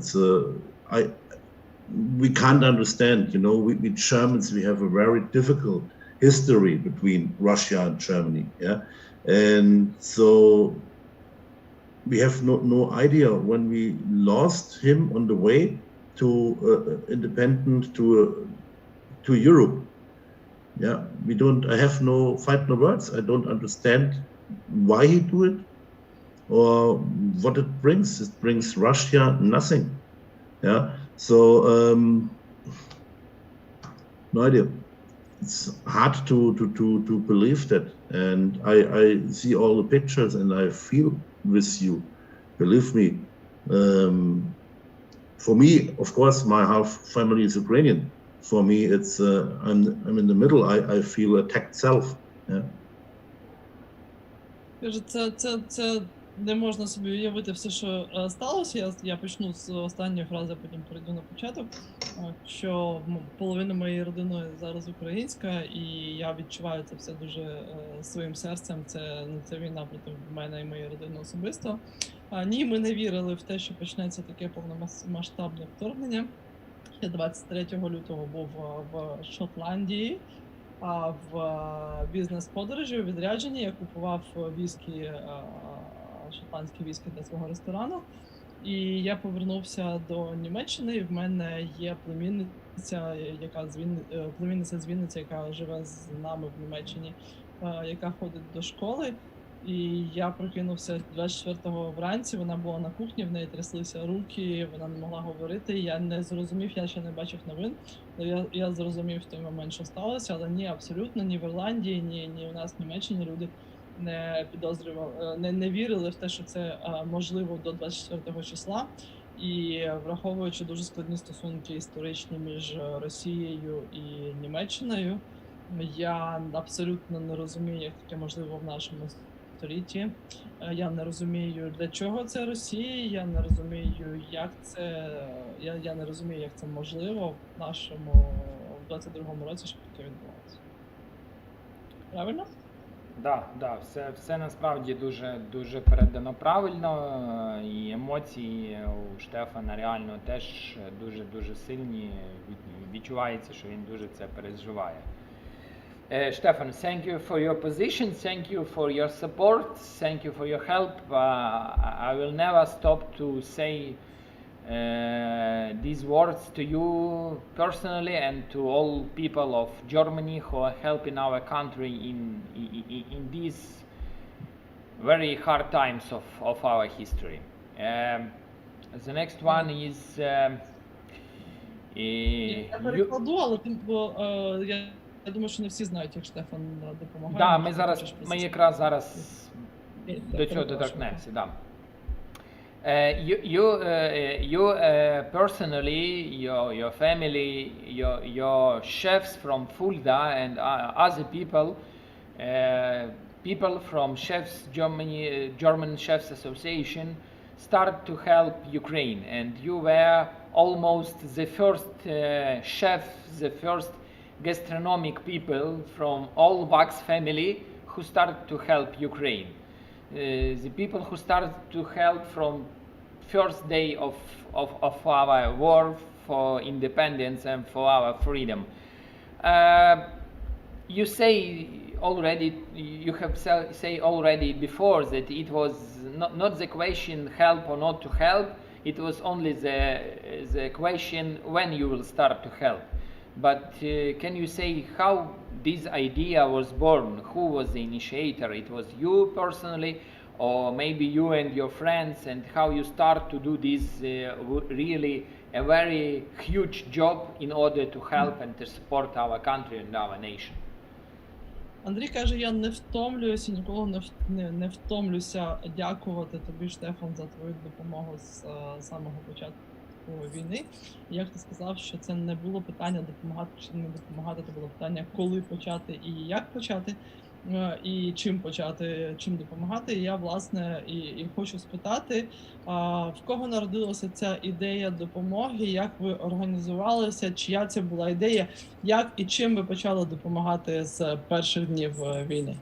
We can't understand, you know, we Germans, we have a very difficult history between Russia and Germany, yeah, and so we have no idea when we lost him on the way to independent to Europe. Yeah, I have no words. I don't understand why he do it or what it brings. It brings Russia nothing. Yeah, so no idea. It's hard to believe that, and I see all the pictures and I feel with you. Believe me. For me, of course, my half family is Ukrainian. For me, it's I'm in the middle. I feel attacked self. Yeah. Це не можна собі уявити все, що сталося. Я почну з останньої фрази, потім перейду на початок. Що половина моєї родини зараз українська, і я відчуваю це все дуже своїм серцем. Це війна проти мене і моєї родини особисто. Ні, ми не вірили в те, що почнеться таке повномасштабне вторгнення. Я 23 лютого був в Шотландії. в бізнес-подорожі, у відрядженні. Я купував віскі, шотландські віскі для свого ресторану. І я повернувся до Німеччини, і в мене є племінниця, племінниця з Вінниці, яка живе з нами в Німеччині, яка ходить до школи. І я прокинувся 24-го вранці, вона була на кухні, в неї тряслися руки, вона не могла говорити. Я не зрозумів, я ще не бачив новин. Я зрозумів в той момент, що сталося, але ні, абсолютно, ні в Ірландії, ні у нас в Німеччині люди не підозрювали, не вірили в те, що це можливо до 24 числа. І враховуючи дуже складні стосунки історичні між Росією і Німеччиною, я абсолютно не розумію, як таке можливо в нашому столітті. Я не розумію, для чого це Росія, я не розумію, як це, я не розумію, як це можливо в нашому, в 22-му році, щоб таке відбувалося. Правильно? Да, все насправді дуже передано правильно, і емоції у Штефана реально теж дуже сильні, відчувається, що він дуже це переживає. Stefan, thank you for your position, thank you for your support, thank you for your help. I will never stop to say these words to you personally and to all people of Germany who are helping our country in these very hard times of our history. The next one is я перекладу, але я думаю, що не всі знають, як Штефан допомагає. Да, ми якраз зараз до цього доторкнемося, да. You personally, your family, your chefs from Fulda and other people from German Chefs Association start to help Ukraine, and you were almost the first chef, the first gastronomic people from all Vax family who started to help Ukraine. The people who started to help from first day of our war for independence and for our freedom. You have say already before that it was not the question help or not to help, it was only the question when you will start to help. But can you say how this idea was born? Who was the initiator? It was you personally, or maybe you and your friends, and how you start to do this really a very huge job in order to help and to support our country and our nation? Андрій каже, я не втомлююся, ніколи не втомлюся дякувати тобі, Штефан, за твою допомогу з самого початку війни. І як ти сказав, що це не було питання допомагати чи не допомагати, це було питання, коли почати і як почати, і чим почати, чим допомагати. І я, власне, і хочу спитати, в кого народилася ця ідея допомоги, як ви організувалися, чия це була ідея, як і чим ви почали допомагати з перших днів війни?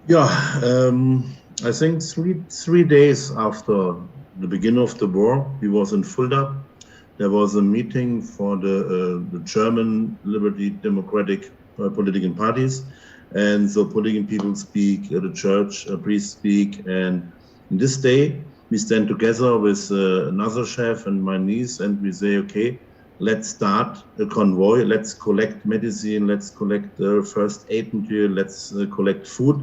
Yeah, I think three days after the beginning of the war, we was in Fulda. There was a meeting for the German Liberty Democratic political parties, and so political people speak, the church priests speak, and in this day we stand together with another chef and my niece, and we say, okay, let's start a convoy, let's collect medicine, let's collect first aid material, let's collect food,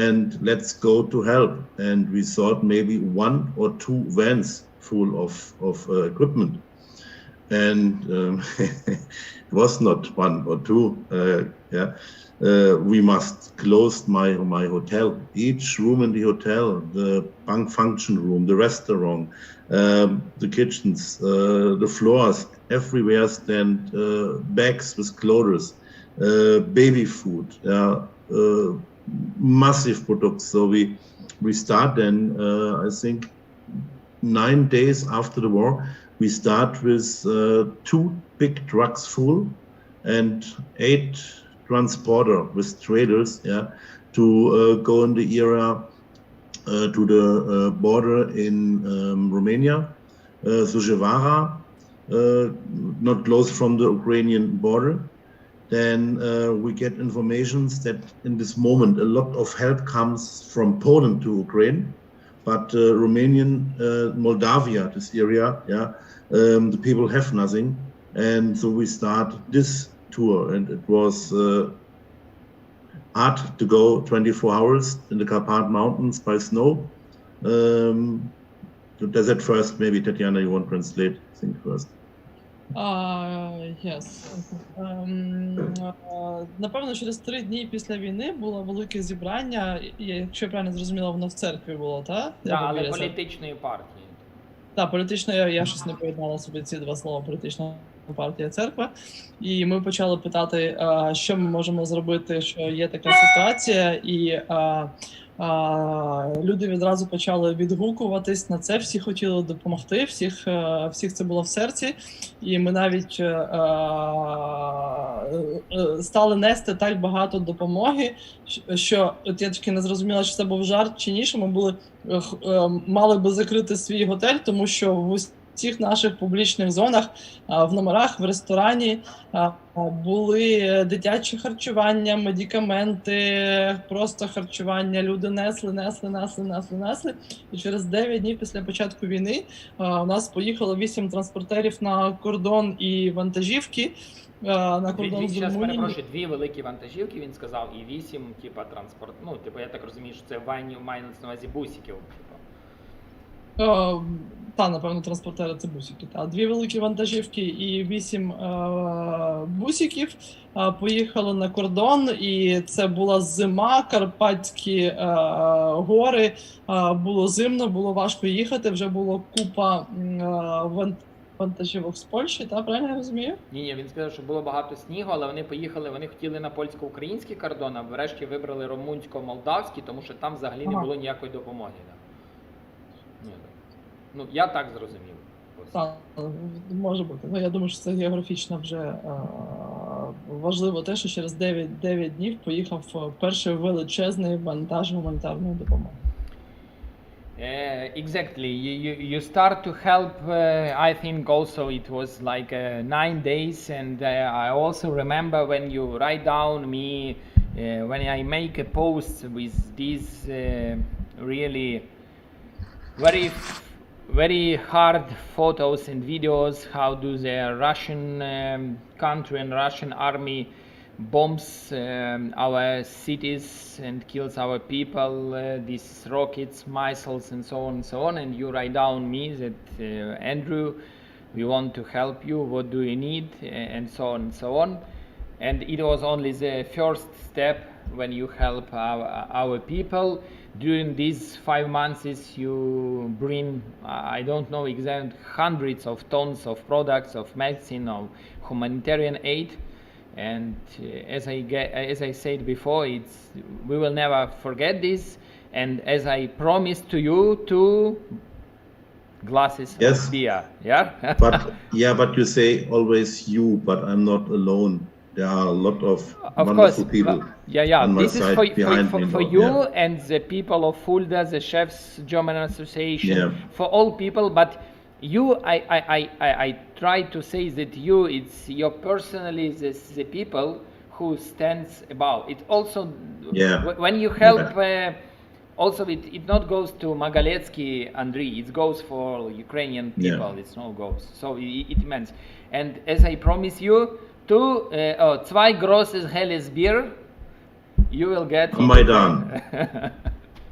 and let's go to help. And we thought maybe 1 or 2 vans full of equipment. And it was not 1 or 2. We must close my hotel. Each room in the hotel, the bank function room, the restaurant, the kitchens, the floors, everywhere stand bags with clothes, baby food, massive products. So we start then, I think 9 days after the war, we start with 2 big trucks full and 8 transporter with trailers, to go in the area to the border in Romania, Suceava, not close from the Ukrainian border, then we get informations that in this moment a lot of help comes from Poland to Ukraine, but Romanian, Moldavia, this area, yeah, the people have nothing, and so we start this tour, and it was hard to go 24 hours in the Carpathian Mountains by snow. The desert first, maybe Tetiana, you want to translate, I think first. Yes. Напевно, через 3 дні після війни було велике зібрання, і, якщо я правильно зрозуміла, воно в церкві було, так? Так, але політичної партії. Так, політичної, я щось не поєднала собі ці два слова, політична партія, церква. І ми почали питати, що ми можемо зробити, що є така ситуація, і люди відразу почали відгукуватись на це, всі хотіли допомогти, всіх це було в серці, і ми навіть стали нести так багато допомоги, що от я таки не зрозуміла, чи це був жарт чи ні, що ми мали би закрити свій готель, тому що в усіх наших публічних зонах, в номерах, в ресторані були дитячі харчування, медикаменти, просто харчування. Люди несли. І через 9 днів після початку війни у нас поїхало 8 транспортерів на кордон і вантажівки. На кордон з Румунією. 2 великі вантажівки, він сказав, і 8, типа, транспорт. Ну, типу, я так розумію, що це мається на увазі бусиків. Та, напевно, транспортери це бусики. 2 великі вантажівки і 8 бусиків поїхали на кордон, і це була зима, Карпатські гори, було зимно, було важко їхати, вже було купа вантажівок з Польщі, так, правильно я розумію? Ні, він сказав, що було багато снігу, але вони поїхали, вони хотіли на польсько-український кордон, а врешті вибрали румунсько-молдавський, тому що там взагалі не було ніякої допомоги. Ну, я так зрозумів. Так, може бути. Ну, я думаю, що це географічно вже важливо те, що через 9 днів поїхав перший величезний вантаж гуманітарної допомоги. Exactly. You start to help, I think also it was like 9 days, and I also remember when you write down me, when I make a post with these really very hard photos and videos, how do the Russian country and Russian army bombs our cities and kills our people, these rockets, missiles and so on, and you write down me that Andrew, we want to help you, what do you need, and so on. And it was only the first step when you help our people. During these 5 months you bring, I don't know exact, hundreds of tons of products, of medicine, of humanitarian aid. And as I said before, we will never forget this. And as I promised to you, 2 glasses of beer. Yeah? But you say always you, but I'm not alone. There are a lot of wonderful people. On my this is side for you and the people of Fulda, the Chefs German Association, for all people. But you, I try to say that it's your personally the people who stands above. It also when you help. Also, it not goes to Magalецький, Andrій. It goes for Ukrainian people. It's no goes. So it means. And as I promise you. 2 grosses helles beer, you will get. Maidan.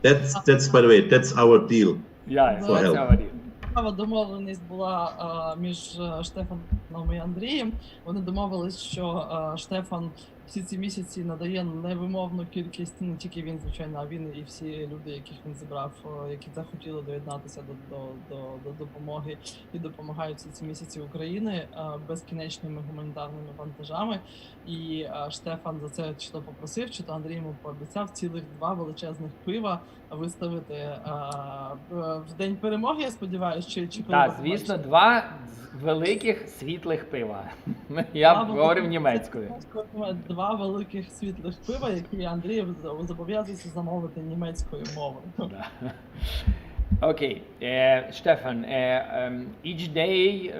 That's by the way, that's our deal. That's our deal. Домовленість була між Штефаном і Андрієм. Вони домовились, що Штефан всі ці місяці надає невимовну кількість, не тільки він, звичайно, а він і всі люди, яких він зібрав, які захотіли доєднатися до допомоги і допомагають всі ці місяці України безкінечними гуманітарними вантажами. І Штефан за це чи то попросив, чи то Андрій йому пообіцяв цілих 2 величезних пива виставити в День перемоги, я сподіваюся, чи коли. Так, звісно, 2 великих світлих пива. Я говорив німецькою. 2 великих світлих пива, які Андрій зобов'язується замовити німецькою мовою. Okay, Stefan, each day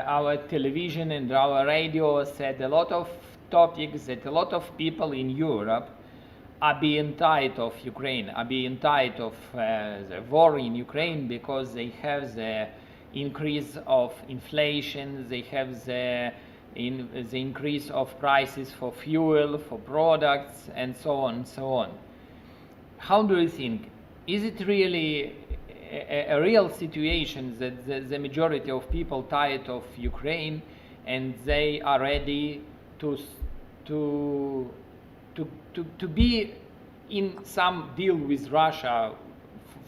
our television and our radio said a lot of topics that a lot of people in Europe are being tired of Ukraine, are being tired of the war in Ukraine because they have the increase of inflation, they have the increase of prices for fuel, for products, and so on and so on. How do you think? Is it really a real situation that the majority of people tired of Ukraine and they are ready to be in some deal with Russia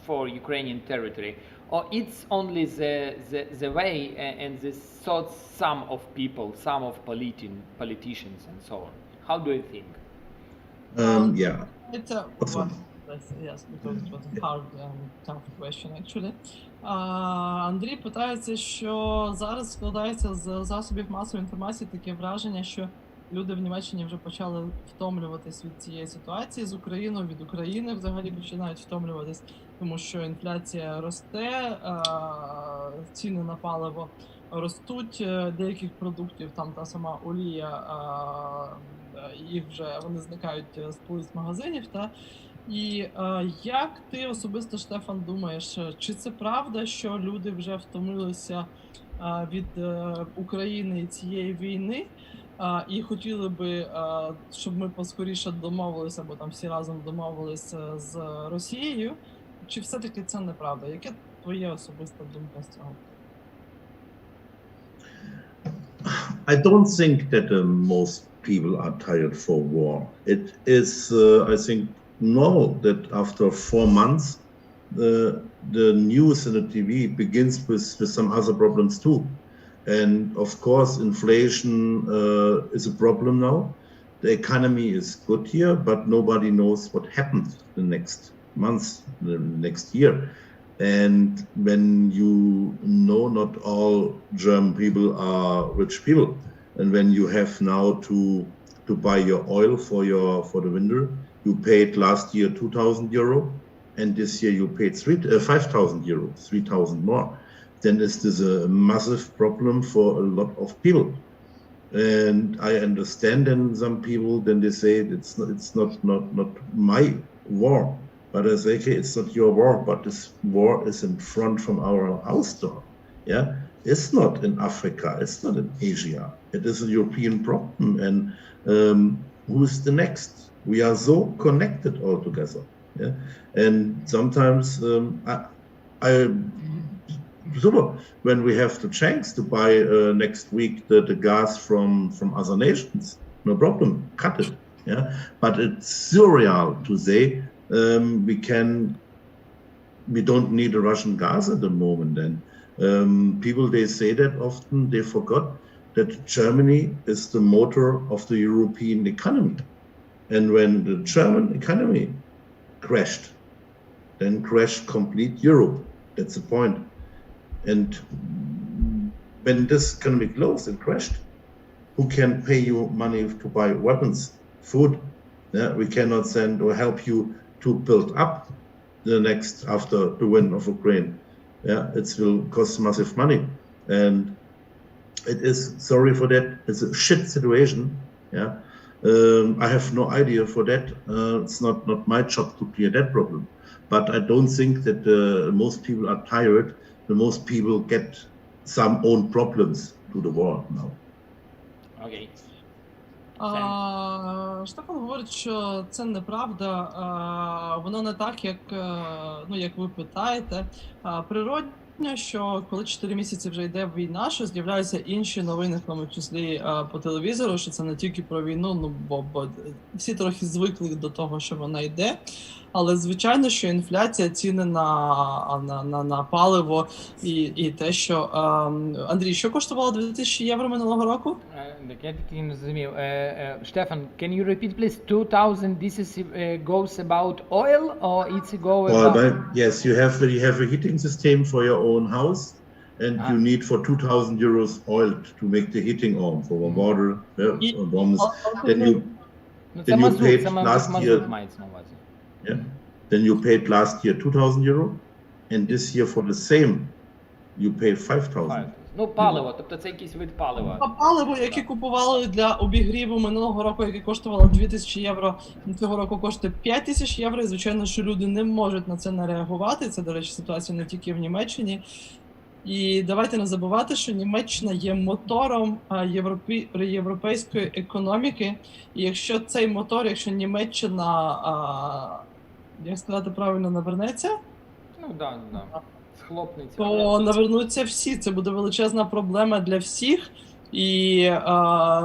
for Ukrainian territory, or it's only the way and the thoughts some of people, some of politicians and so on? How do you think? Yeah. It's yes, because it was a hard and tough question actually. Андрій питається, що зараз складається з засобів масової інформації таке враження, що люди в Німеччині вже почали втомлюватись від цієї ситуації з Україною, від України взагалі починають втомлюватись, тому що інфляція росте, ціни на паливо ростуть, деяких продуктів, там та сама олія, їх вже вони зникають з полиць магазинів, І як ти особисто, Штефан, думаєш, чи це правда, що люди вже втомилися від України і цієї війни, і хотіли би, щоб ми поскоріше домовилися, або там всі разом домовилися з Росією, чи все-таки це неправда? Яка твоя особиста думка з цього? I don't think that most people are tired for war. It is, I think, normal that after 4 months, the news and the TV begins with some other problems too. And of course, inflation is a problem now. The economy is good here, but nobody knows what happens the next month, the next year. And when you know not all German people are rich people, and when you have now to buy your oil for the winter, you paid last year 2,000 euro, and this year you paid 5,000 euro, 3,000 more. Then is this a massive problem for a lot of people. And I understand then some people, then they say it's not my war. But I say, okay, it's not your war, but this war is in front from our house door. Yeah, it's not in Africa, it's not in Asia. It is a European problem, and who's the next? We are so connected all together. Yeah, and sometimes when we have the chance to buy next week the gas from other nations, no problem, cut it. Yeah, but it's surreal to say we don't need a Russian gas at the moment. And people, they say that often, they forgot that Germany is the motor of the European economy. And when the German economy crashed, then crashed complete Europe. That's the point. And when this economy closed and crashed, who can pay you money to buy weapons, food? Yeah, we cannot send or help you to build up the next after the win of Ukraine. Yeah, it will cost massive money, and it is, sorry for that, it's a shit situation. Yeah, I have no idea for that. It's not my job to clear that problem. But I don't think that most people are tired. The most people get some own problems to the war now. Okay. Штефан говорить, що це неправда, воно не так, як ви питаєте. Природно, що коли 4 місяці вже йде війна, що з'являються інші новини, в тому числі по телевізору, що це не тільки про війну, бо всі трохи звикли до того, що вона йде. Але звичайно, що інфляція, ціни на паливо і те, що... Андрій, що коштувало 2000 євро минулого року? Я не зрозумів. Stefan, can you repeat please? 2,000, this is goes about oil or it's go about... Yes, you have a heating system for your own house, and you need for 2,000 euros oil to make the heating on for water, bombs. Then you paid last year. Yeah. Then you paid last year 2,000 euro, and this year for the same, you pay 5,000. Ну, паливо, тобто це якийсь вид палива. А паливо, яке купували для обігріву минулого року, яке коштувало 2000 євро, цього року коштує 5000 євро, і звичайно, що люди не можуть на це не реагувати. Це, до речі, ситуація не тільки в Німеччині. І давайте не забувати, що Німеччина є мотором європейської економіки. І якщо цей мотор, якщо Німеччина, як сказати правильно, навернеться, Ну, да. Схлопнеться. то навернуться всі. Це буде величезна проблема для всіх. І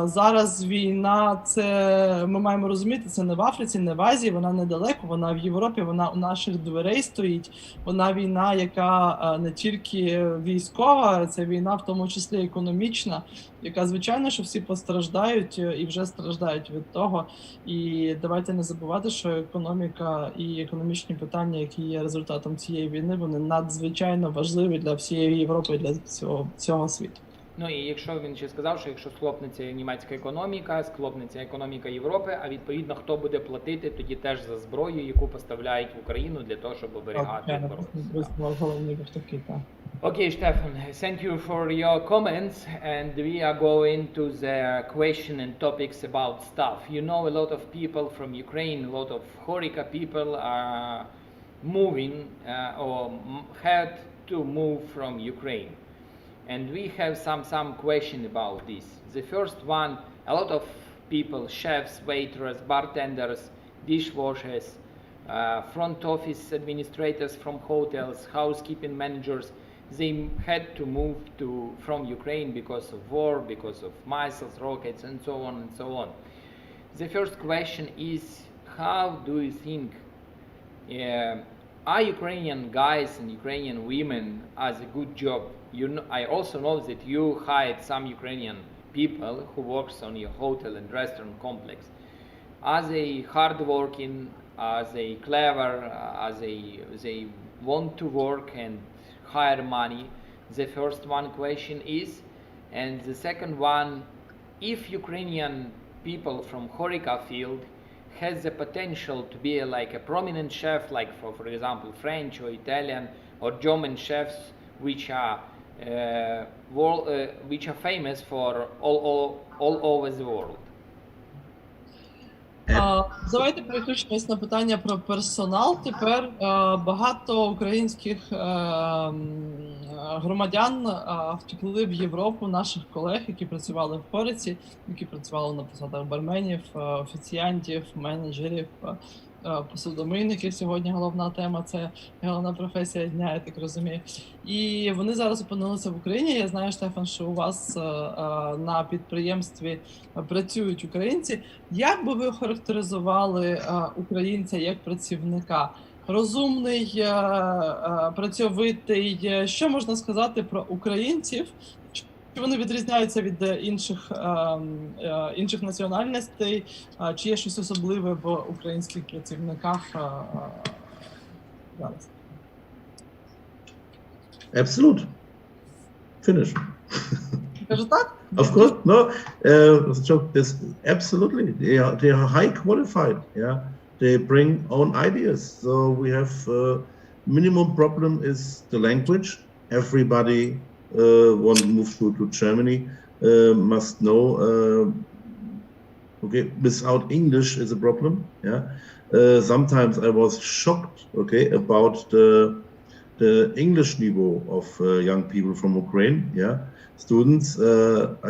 зараз війна, це ми маємо розуміти, це не в Африці, не в Азії, вона недалеко, вона в Європі, вона у наших дверей стоїть. Вона війна, яка не тільки військова, це війна в тому числі економічна, яка, звичайно, що всі постраждають і вже страждають від того. І давайте не забувати, що економіка і економічні питання, які є результатом цієї війни, вони надзвичайно важливі для всієї Європи і для всього світу. Ну і якщо він ще сказав, що якщо схлопнеться німецька економіка, схлопнеться економіка Європи, а відповідно хто буде платити тоді теж за зброю, яку поставляють в Україну для того, щоб оберігати Okay, Stefan, thank you for your comments, and we are going to the question and topics about stuff. You know, a lot of people from Ukraine, a lot of Horeca people are moving or had to move from Ukraine. And we have some question about this. The first one, a lot of people, chefs, waiters, bartenders, dishwashers, front office administrators from hotels, housekeeping managers, they had to move from Ukraine because of war, because of missiles, rockets, and so on and so on. The first question is, how do you think are Ukrainian guys and Ukrainian women as a good job? You know, I also know that you hired some Ukrainian people who works on your hotel and restaurant complex. Are they hardworking? Are they clever? Are they want to work and hire money? The first one question is, and the second one, if Ukrainian people from Horeca field has the potential to be like a prominent chef, like for example French or Italian or German chefs, which are famous for all over the world. Давайте переключимось на питання про персонал. Тепер багато українських громадян втекли в Європу, наших колег, які працювали в Хориці, які працювали на посадах барменів, офіціантів, менеджерів, посудомийників. Сьогодні головна тема, це головна професія дня, я так розумію. І вони зараз опинилися в Україні. Я знаю, Штефан, що у вас на підприємстві працюють українці. Як би ви охарактеризували українця як працівника? Розумний, працьовитий. Що можна сказати про українців? Чи вони відрізняються від інших національностей? Чи є щось особливе в українських працівниках зараз? Absolute. Finish. Кажу так? Of course, no. Absolutely. They are high qualified. Yeah. They bring own ideas. So we have minimum problem is the language. Everybody want to move to Germany must know. Okay, without English is a problem. Yeah. Sometimes I was shocked. Okay, about the English niveau of young people from Ukraine. Yeah, students.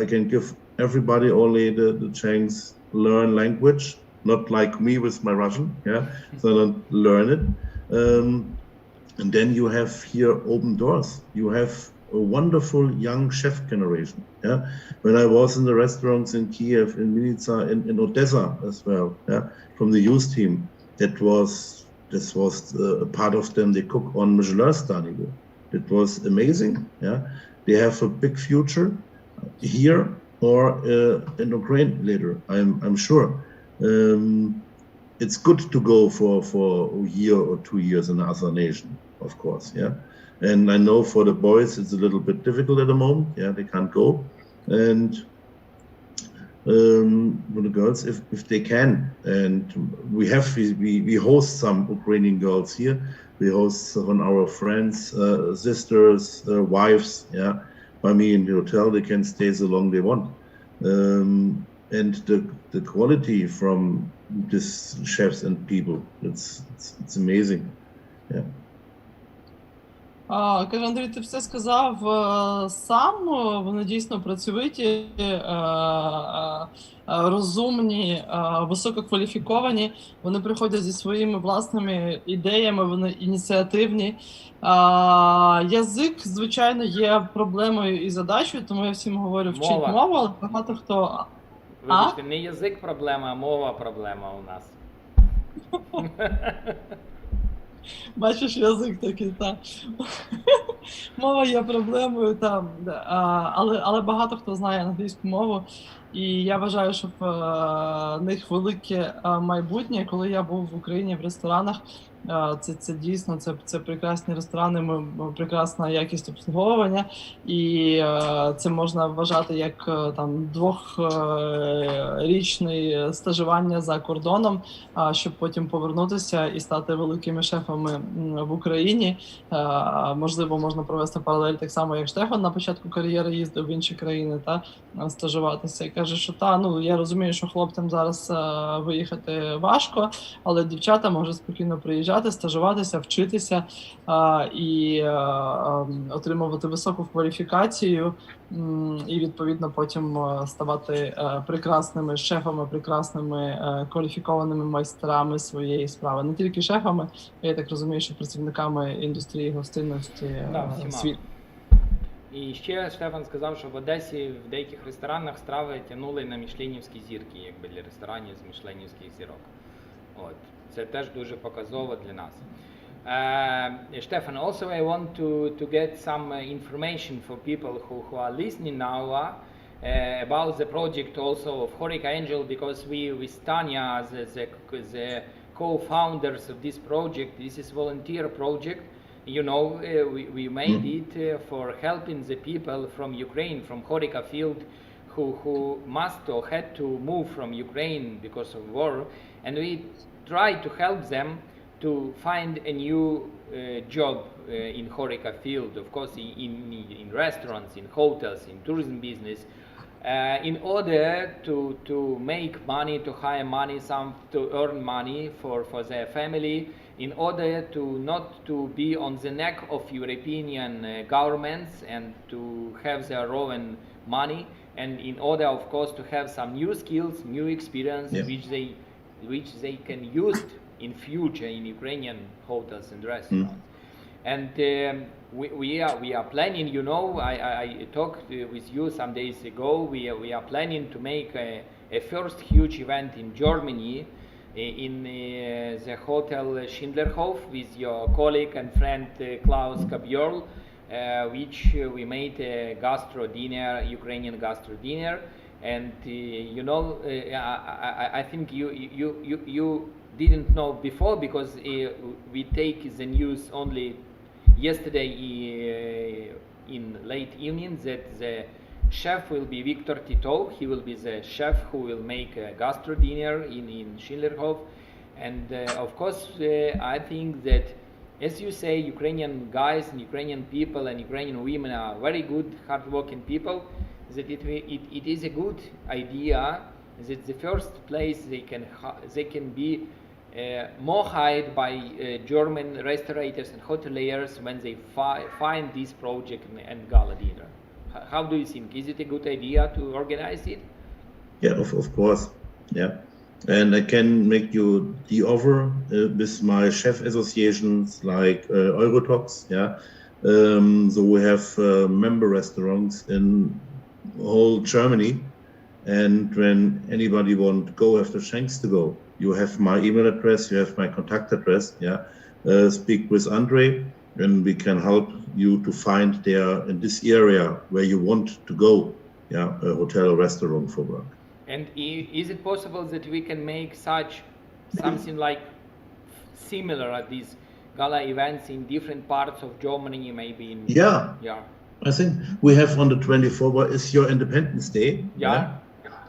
I can give everybody only the chance learn language. Not like me with my Russian, yeah, so don't learn it. And then you have here open doors. You have a wonderful young chef generation. Yeah, when I was in the restaurants in Kiev, in Vinica, in Odessa as well. Yeah, from the youth team, this was a part of them. They cook on Michelin star niveau. It was amazing. Yeah, they have a big future here or in Ukraine later. I'm sure. It's good to go for a year or 2 years in another nation, of course, yeah. And I know for the boys it's a little bit difficult at the moment, yeah, they can't go. And with the girls if they can. And we host some Ukrainian girls here. We host on our friends, sisters, wives, yeah, by me in the hotel. They can stay so long they want. And the quality from these chefs and people, it's amazing. Yeah. Каже, Андрій, ти все сказав сам, вони дійсно працьовиті, розумні, висококваліфіковані, вони приходять зі своїми власними ідеями, вони ініціативні. Язик, звичайно, є проблемою і задачею, тому я всім говорю, вчіть мову, але багато хто... Вибачте, не язик проблема, а мова проблема у нас. Бачиш, язик такий, так. Мова є проблемою, там, але багато хто знає англійську мову, і я вважаю, що в них велике майбутнє. Коли я був в Україні в ресторанах, це дійсно, це прекрасні ресторани, прекрасна якість обслуговування, і це можна вважати як там 2-річне стажування за кордоном, щоб потім повернутися і стати великими шефами в Україні. Можливо, можна провести паралель так само, як Штефан на початку кар'єри їздив в інші країни та стажуватися. І каже, що я розумію, що хлопцям зараз виїхати важко, але дівчата можуть спокійно приїжджати, стажуватися, вчитися і отримувати високу кваліфікацію і, відповідно, потім ставати прекрасними шефами, прекрасними кваліфікованими майстрами своєї справи. Не тільки шефами, я так розумію, що працівниками індустрії гостинності світу. І ще Штефан сказав, що в Одесі в деяких ресторанах страви тягнули на мішленівські зірки, якби для ресторанів з мішленівських зірок. От. Це теж дуже показово для нас. Stefan, also I want to get some information for people who are listening now about the project also of Horeca Angel, because we with Tanya, the co-founders of this project, this is volunteer project. You know, we made it for helping the people from Ukraine, from Horeca field, who must or had to move from Ukraine because of war, and we try to help them to find a new job in Horeca field, of course in restaurants, in hotels, in tourism business, in order to make money, to hire money, to earn money for their family, in order to not to be on the neck of European governments and to have their own money, and in order, of course, to have some new skills, new experience, which they can use in future in Ukrainian hotels and restaurants. And we are planning, you know, I talked with you some days ago, we are planning to make a first huge event in Germany, in the hotel Schindlerhof with your colleague and friend Klaus Kabjörl, which we made a gastro dinner, Ukrainian gastro dinner. And you know, I think you didn't know before, because we take the news only yesterday in late evening that the chef will be Victor Titov. He will be the chef who will make a gastro dinner in Schindlerhof. And of course, I think that, as you say, Ukrainian guys and Ukrainian people and Ukrainian women are very good, hard-working people, that it is a good idea that the first place they can be more hired by German restaurators and hoteliers when they find this project and gala dinner. How do you think? Is it a good idea to organize it? Yeah, of course. Yeah. And I can make you the offer with my chef associations like Eurotox. Yeah. So we have member restaurants in whole Germany, and when anybody want to go, have the chance to go. You have my email address, you have my contact address. Yeah, speak with Andre, and we can help you to find there in this area where you want to go. Yeah, a hotel or restaurant for work. And is it possible that we can make something like similar at these gala events in different parts of Germany, maybe in yeah. I think we have on the 24th is your Independence Day. Yeah.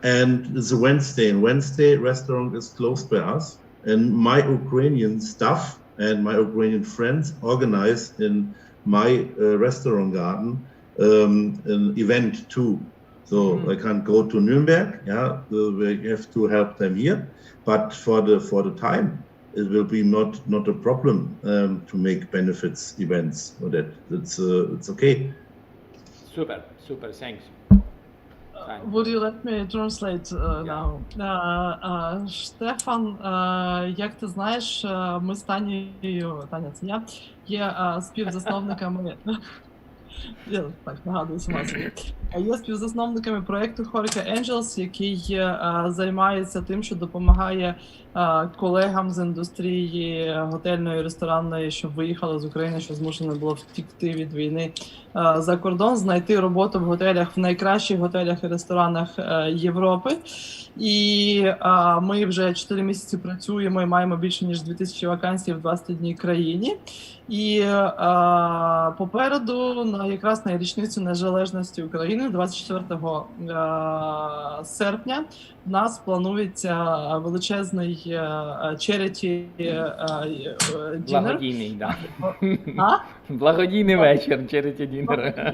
and it's a Wednesday, and Wednesday restaurant is closed by us, and my Ukrainian staff and my Ukrainian friends organize in my restaurant garden an event too. So I can't go to Nuremberg, yeah, we have to help them here, but for the time it will be not a problem to make benefits events for that. It's okay. Super, thanks. Would you let me translate now? Штефан, як ти знаєш, ми з Танією, Таня це я, є співзасновниками, я так нагадую сама собі, є співзасновниками проєкту Horeca Angels, який займається тим, що допомагає колегам з індустрії готельної, ресторанної, щоб виїхали з України, що змушено було втікти від війни за кордон, знайти роботу в готелях, в найкращих готелях і ресторанах Європи. І ми вже 4 місяці працюємо і маємо більше ніж 2000 вакансій в 21 країні. І попереду, якраз на річницю незалежності України, 24 серпня, в нас планується величезний charity dinner. Благодійний, да. Благодійний вечір, charity dinner.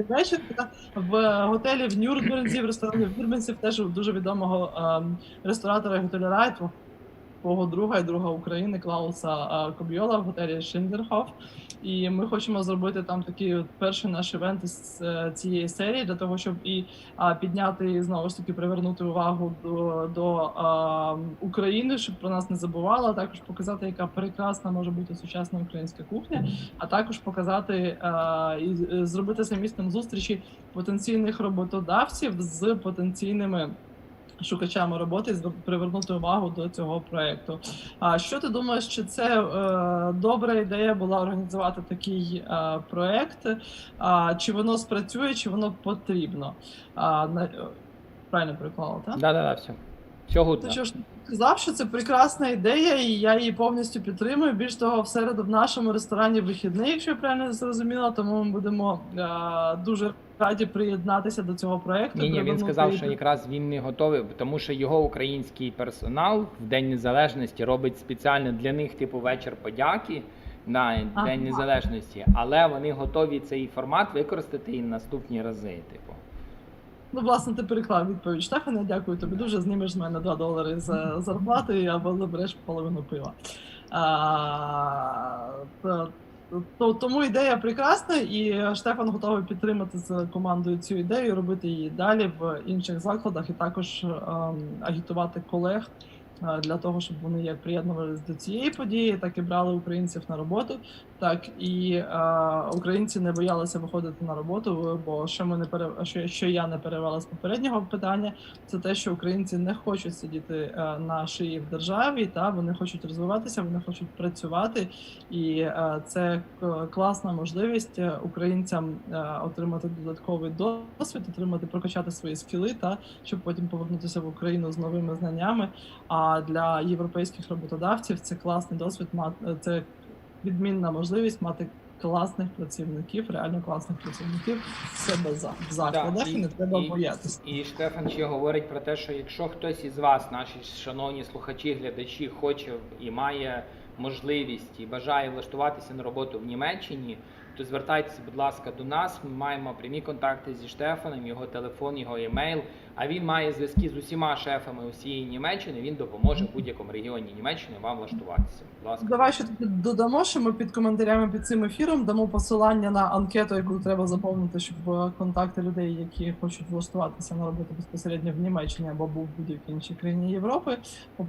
Вечір в готелі в Нюрнберзі, в ресторані в Нюрнберзі, теж дуже відомого ресторатора і готеляра, твого друга і друга України Клауса Кобйола в готелі Шиндерхоф. І ми хочемо зробити там такий перший наш івент з цієї серії, для того, щоб і підняти, і знову ж таки привернути увагу до України, щоб про нас не забували, а також показати, яка прекрасна може бути сучасна українська кухня, а також показати і зробити самістом зустрічі потенційних роботодавців з потенційними шукачами роботи, привернути увагу до цього проєкту. Що ти думаєш, чи це добра ідея була організувати такий проєкт? Чи воно спрацює, чи воно потрібно? Правильно переклала, так? Да, все гудно. Ти що ж сказав, що це прекрасна ідея, і я її повністю підтримую. Більш того, в середу в нашому ресторані вихідний, якщо я правильно зрозуміла, тому ми будемо дуже раді приєднатися до цього проєкту. Ні, він сказав, що якраз він не готовий, тому що його український персонал в День Незалежності робить спеціально для них типу вечір подяки на День Незалежності, але вони готові цей формат використати і наступні рази, типу. Ну, власне, ти переклав відповідь. Штефане, дякую тобі дуже. Знімеш з мене $2 з зарплати, або забереш половину пива. Тому ідея прекрасна, і Штефан готовий підтримати з командою цю ідею, робити її далі в інших закладах і також агітувати колег для того, щоб вони як приєднувалися до цієї події, так і брали українців на роботу, так і українці не боялися виходити на роботу, бо що я не перевела з попереднього питання, це те, що українці не хочуть сидіти на шиї в державі, та вони хочуть розвиватися, вони хочуть працювати, і це класна можливість українцям отримати додатковий досвід, прокачати свої скіли, та щоб потім повернутися в Україну з новими знаннями. А для європейських роботодавців це класний досвід, це відмінна можливість мати класних працівників, реально класних працівників в себе в закладах, і не треба боятися. І Штефан ще говорить про те, що якщо хтось із вас, наші шановні слухачі, глядачі, хоче і має можливість і бажає влаштуватися на роботу в Німеччині, то звертайтеся, будь ласка, до нас. Ми маємо прямі контакти зі Штефаном, його телефон, його емейл, а він має зв'язки з усіма шефами усієї Німеччини, він допоможе в будь-якому регіоні Німеччини вам влаштуватися. Будь ласка. Давай ще додамо, що ми під коментарями під цим ефіром дамо посилання на анкету, яку треба заповнити, щоб контакти людей, які хочуть влаштуватися на роботу безпосередньо в Німеччині або в будь-якій іншій країні Європи,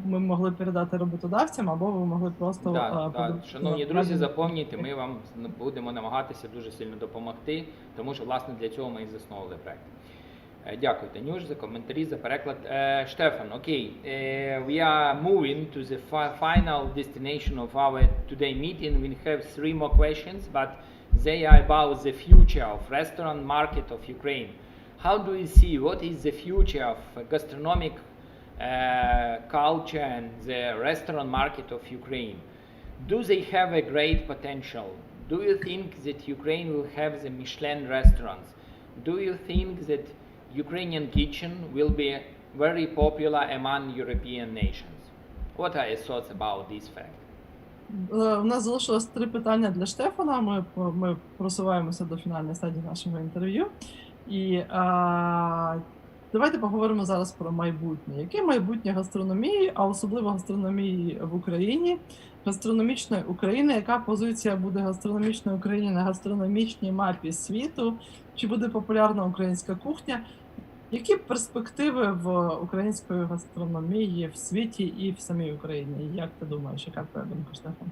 ми могли передати роботодавцям, або ви могли просто... Шановні друзі, заповнюйте, ми вам будемо намагатися дуже сильно допомогти, тому що, власне, для цього ми і засновували проект. Дякую, Танюш, за коментарі, за переклад. Штефан, окей. We are moving to the final destination of our today meeting. We have 3 more questions, but they are about the future of restaurant market of Ukraine. How do you see, what is the future of gastronomic culture and the restaurant market of Ukraine? Do they have a great potential? Do you think that Ukraine will have the Michelin restaurants? Do you think that Ukrainian kitchen will be very popular among European nations. What are your thoughts about this fact? У нас залишилось 3 питання для Штефана. Ми просуваємося до фінальної стадії нашого інтерв'ю. І давайте поговоримо зараз про майбутнє. Яке майбутнє гастрономії, а особливо гастрономії в Україні, гастрономічної України? Яка позиція буде гастрономічної України на гастрономічній мапі світу? Чи буде популярна українська кухня? Які перспективи в української гастрономії в світі і в самій Україні? Як ти думаєш, яка твоя думка, Штефан?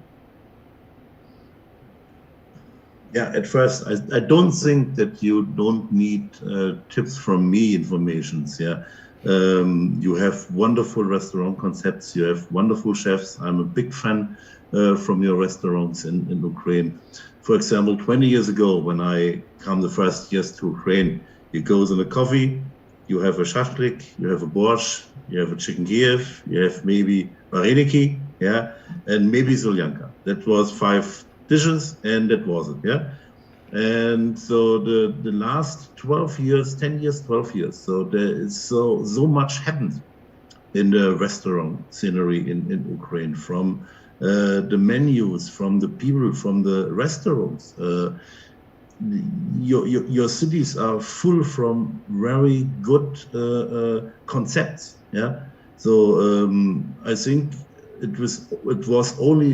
Yeah, at first, I don't think that you don't need tips from me informations. Yeah, you have wonderful restaurant concepts. You have wonderful chefs. I'm a big fan from your restaurants in Ukraine. For example, 20 years ago, when I come the first years to Ukraine, you go in a coffee, you have a shashlik, you have a borscht, you have a chicken Kiev, you have maybe vareniki, yeah, and maybe solyanka. That was 5 dishes, and that was it, yeah. And so the last 12 years, 10 years, 12 years, so there is so much happened in the restaurant scenery in Ukraine, from the menus, from the people, from the restaurants. Your cities are full from very good concepts, yeah. So I think it was only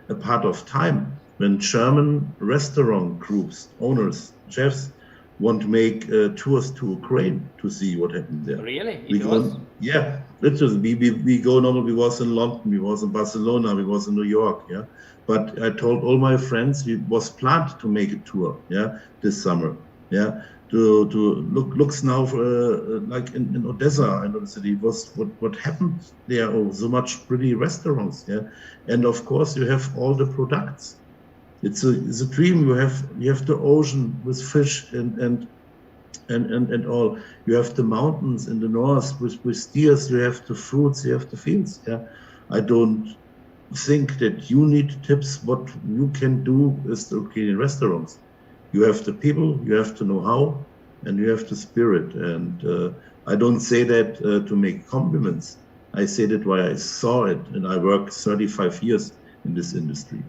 a part of time when German restaurant groups, owners, chefs want to make tours to Ukraine to see what happened there. Really? Yeah, literally. We go normally. We was in London, we was in Barcelona, we was in New York. Yeah, but I told all my friends we was planned to make a tour. Yeah, this summer. Yeah, to looks now like in Odessa, in the city. Was what happened there? Oh, so much pretty restaurants. Yeah, and of course you have all the products. It's a dream. You have the ocean with fish and all. You have the mountains in the north with steers. You have the fruits. You have the fields. Yeah, I don't think that you need tips. What you can do is the Ukrainian restaurants. You have the people. You have the know-how, and you have the spirit. And I don't say that to make compliments. I say that why I saw it, and I worked 35 years in this industry.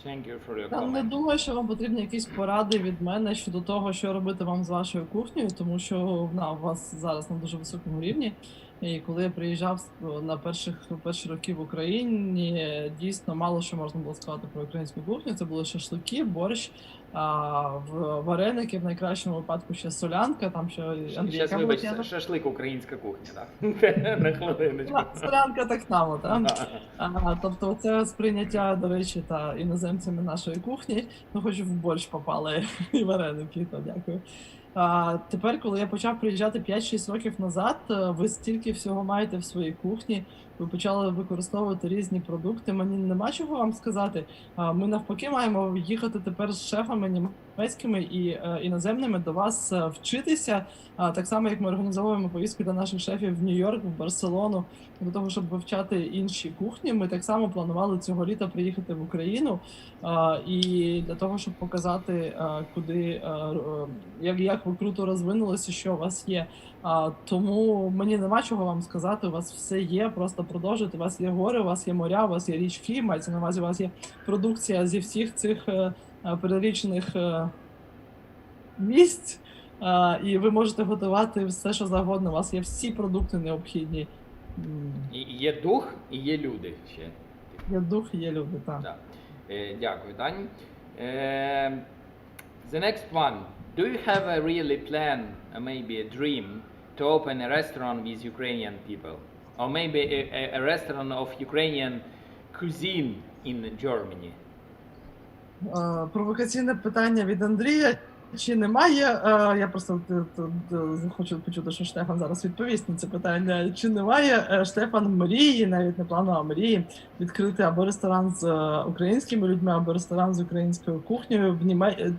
Thank you for your Я не comment. думаю, що вам потрібні якісь поради від мене щодо того, що робити вам з вашою кухнею, тому що вона у вас зараз на дуже високому рівні. І коли я приїжджав на перші роки в Україні, дійсно мало що можна було сказати про українську кухню. Це були шашлики, борщ, вареники, в найкращому випадку ще солянка, там ще Андрій, Щас, яка була вибач, тема? шашлик українська кухня, так? На хвилиночку. Солянка так само, так? Тобто це сприйняття, до речі, та іноземцями нашої кухні, ну хоч в борщ попали і вареники, то дякую. Тепер, коли я почав приїжджати 5-6 років назад, ви стільки всього маєте в своїй кухні, ви почали використовувати різні продукти, мені нема чого вам сказати. Ми навпаки маємо їхати тепер з шефами німецькими і іноземними до вас вчитися, так само як ми організовуємо поїздки для наших шефів в Нью-Йорк, в Барселону, для того, щоб вивчати інші кухні. Ми так само планували цього літа приїхати в Україну і для того, щоб показати, куди, як ви круто розвинулися, що у вас є. Тому мені нема чого вам сказати, у вас все є, просто продовжуйте, у вас є гори, у вас є моря, у вас є річки, мається на увазі, у вас є продукція зі всіх цих перелічених місць, і ви можете готувати все, що завгодно, у вас є всі продукти необхідні. І є дух, і є люди ще. Є дух, і є люди, так. Так. Дякую, Дані. The next one. Do you have a really plan, maybe a dream, to open a restaurant with Ukrainian people? Or maybe a restaurant of Ukrainian cuisine in Germany? Провокаційне питання від Андрія. Чи немає, я просто хочу почути, що Штефан зараз відповість на це питання, чи немає Штефан мрії, навіть не плану, а мрії, відкрити або ресторан з українськими людьми, або ресторан з українською кухнею,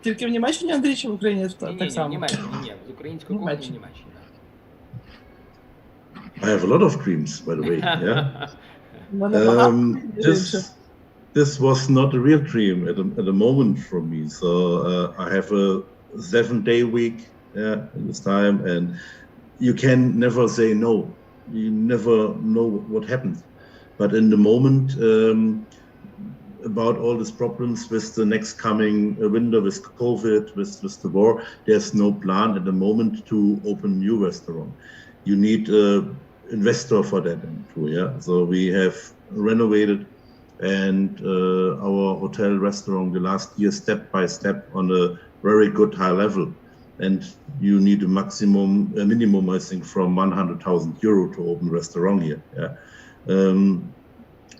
тільки в Німеччині, Андрій, чи в Україні так само? Ні, в Німеччині, ні, з українською кухнею в Німеччині. I have a lot of dreams, by the way, yeah. This was not a real dream at the moment for me. So I have a 7-day week, in this time, and you can never say no. You never know what happens. But in the moment, about all these problems with the next coming winter, with COVID, with the war, there's no plan at the moment to open new restaurant. You need investor for that too, yeah. So we have renovated and our hotel restaurant the last year step by step on a very good high level, and you need a minimum I think from 100,000 euro to open a restaurant here, yeah.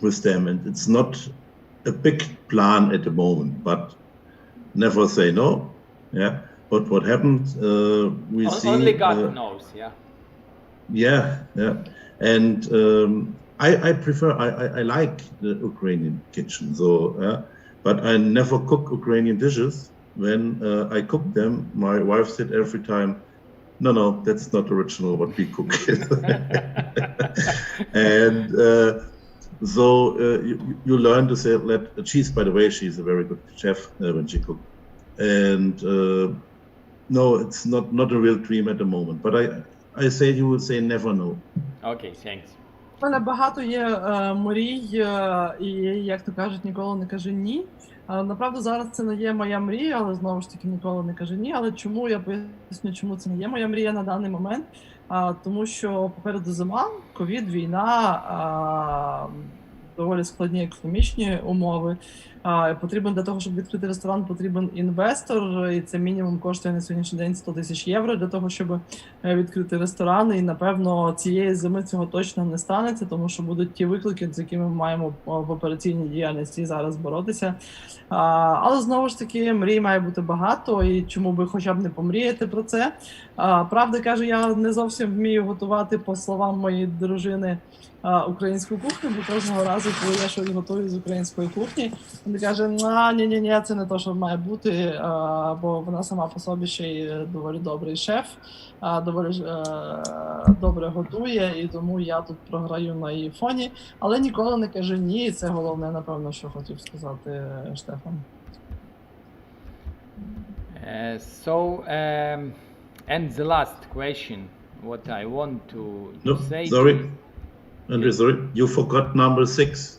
With them, and it's not a big plan at the moment, but never say no, yeah. But what happened, we see only God knows, yeah. Yeah, and I prefer, I like the Ukrainian kitchen, so but I never cook Ukrainian dishes. When I cook them, my wife said every time, no, that's not original what we cook. And so you learn to say, she's, by the way, she's a very good chef when she cooks. And no, it's not a real dream at the moment, but I say you would say never no. Okay, thanks. У мене багато є мрій, і, як то кажуть, ніколи не кажи ні. Направду, зараз це не є моя мрія, але знову ж таки ніколи не кажи ні. Але чому, я поясню, чому це не є моя мрія на даний момент. Тому що попереду зима, ковід, війна, доволі складні економічні умови. Потрібен для того, щоб відкрити ресторан, потрібен інвестор, і це мінімум коштує на сьогоднішній день 100 тисяч євро для того, щоб відкрити ресторани. І, напевно, цієї зими цього точно не станеться, тому що будуть ті виклики, з якими ми маємо в операційній діяльності зараз боротися. Але, знову ж таки, мрій має бути багато, і чому би хоча б не помріяти про це. Правда, кажу, я не зовсім вмію готувати, по словам моєї дружини, українську кухню, бо кожного разу, коли я щось готую з української кухні, вона каже, ні, це не те, що має бути, бо вона сама по собі ще й доволі добрий шеф, доволі добре готує, і тому я тут програю на її фоні, але ніколи не каже ні, і це головне, напевно, що хотів сказати Штефан. And the last question, what I want to say. Sorry. Andrew, sorry, you forgot number 6.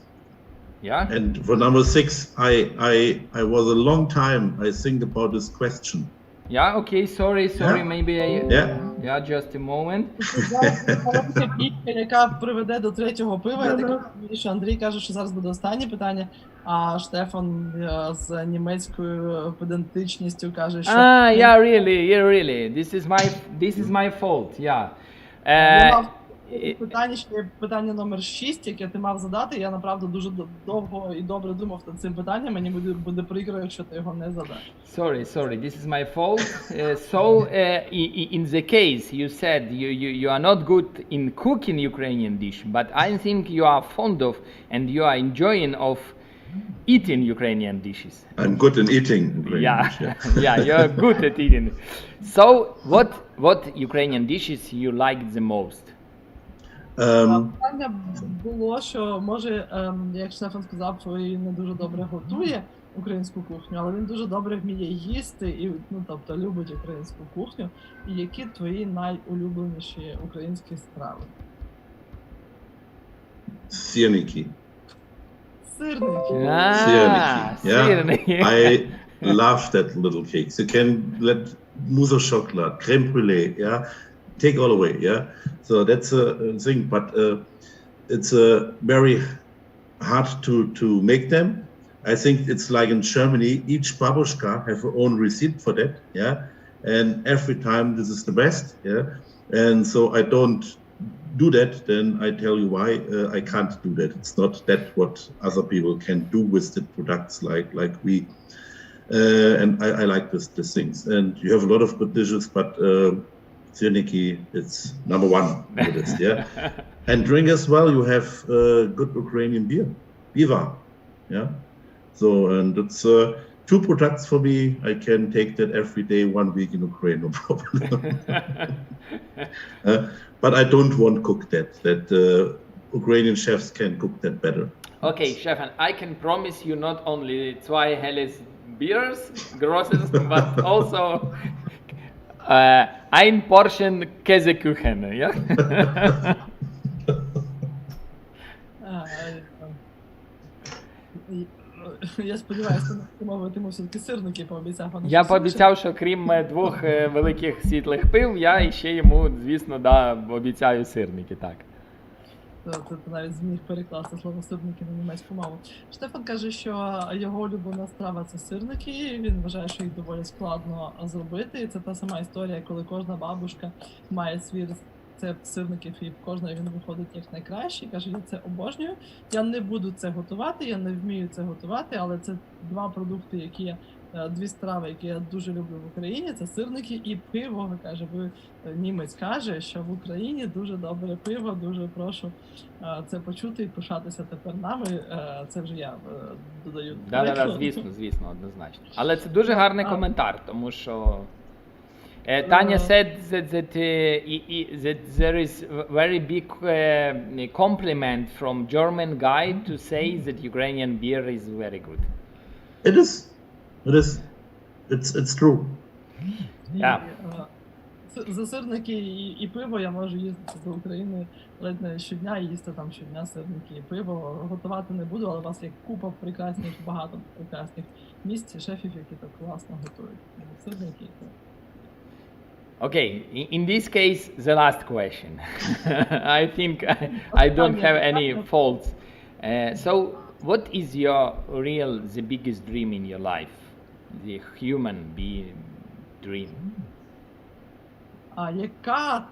Yeah. And for number 6, I was a long time I think about this question. Yeah. Okay. Sorry. Yeah. Maybe I. Yeah. Just a moment. Яка приведе до третього пива. Я так розумію, що Андрій каже, що зараз буде останнє питання, а Штефан з німецькою педантичністю каже, що... Yeah, really. This is my fault, yeah. Питання номер 6, яке ти мав задати, я направду дуже довго і добре думав над цим питанням, мені буде прикро, якщо ти його не задаш. Sorry, this is my fault. In the case you said you are not good in cooking Ukrainian dish, but I think you are fond of and you are enjoying of eating Ukrainian dishes. I'm good in eating Ukrainian dish. Yeah, you're good at eating. So what Ukrainian dishes you like the most? Питання було, що може, як Штефан сказав, він не дуже добре готує українську кухню, але він дуже добре вміє їсти і, тобто, любить українську кухню. І які твої найулюбленіші українські страви? Сирники. Сирники. Сирники. I love that little cakes. You can let mousse au chocolat, crème brûlée, yeah. Take all away, yeah. So that's a thing, but it's very hard to make them. I think it's like in Germany, each babushka have her own receipt for that, yeah. And every time this is the best, yeah. And so I don't do that. Then I tell you why I can't do that. It's not that what other people can do with the products like we. And I like these things. And you have a lot of good dishes, but. Sirniki, it's number 1 on the list, yeah. And drink as well, you have good Ukrainian beer, Biva, yeah. So, and it's 2 products for me. I can take that every day, 1 week in Ukraine, no problem. But I don't want to cook that Ukrainian chefs can cook that better. Okay, Stefan, I can promise you not only 2 helles beers, grosses, but also Ein Portion Käsekuchen, ja? Я сподіваюся, ти все-таки сирники пообіцяв. Я пообіцяв, що крім двох великих світлих пив, я ще йому, звісно, обіцяю сирники, так. Ти навіть зміг перекласти слово сирники на німецьку мову. Штефан каже, що його улюблена страва – це сирники, він вважає, що їх доволі складно зробити. І це та сама історія, коли кожна бабушка має свій рецепт сирників і в кожної він виходить як найкраще. Каже, я це обожнюю, я не буду це готувати, я не вмію це готувати, але це два продукти, дві страви, які я дуже люблю в Україні, це сирники і пиво. Каже, німець каже, що в Україні дуже добре пиво, дуже прошу це почути і пишатися тепер нами. Це вже я додаю. Да, звісно, однозначно. Але це дуже гарний коментар, тому що Tanya said that there is a very big compliment from German guy to say that Ukrainian beer is very good. It is. It's true. Yeah. За сирники і пиво я можу їздити до України ледь не щодня і їсти там щодня сирники і пиво. Готувати не буду, але у вас є купа прекрасних, багато прекрасних місць, шефів, які так класно готують. Сирники і пиво. Okay, in this case, the last question. I think I don't have any faults. So, what is the biggest dream in your life? The human dream? А яка,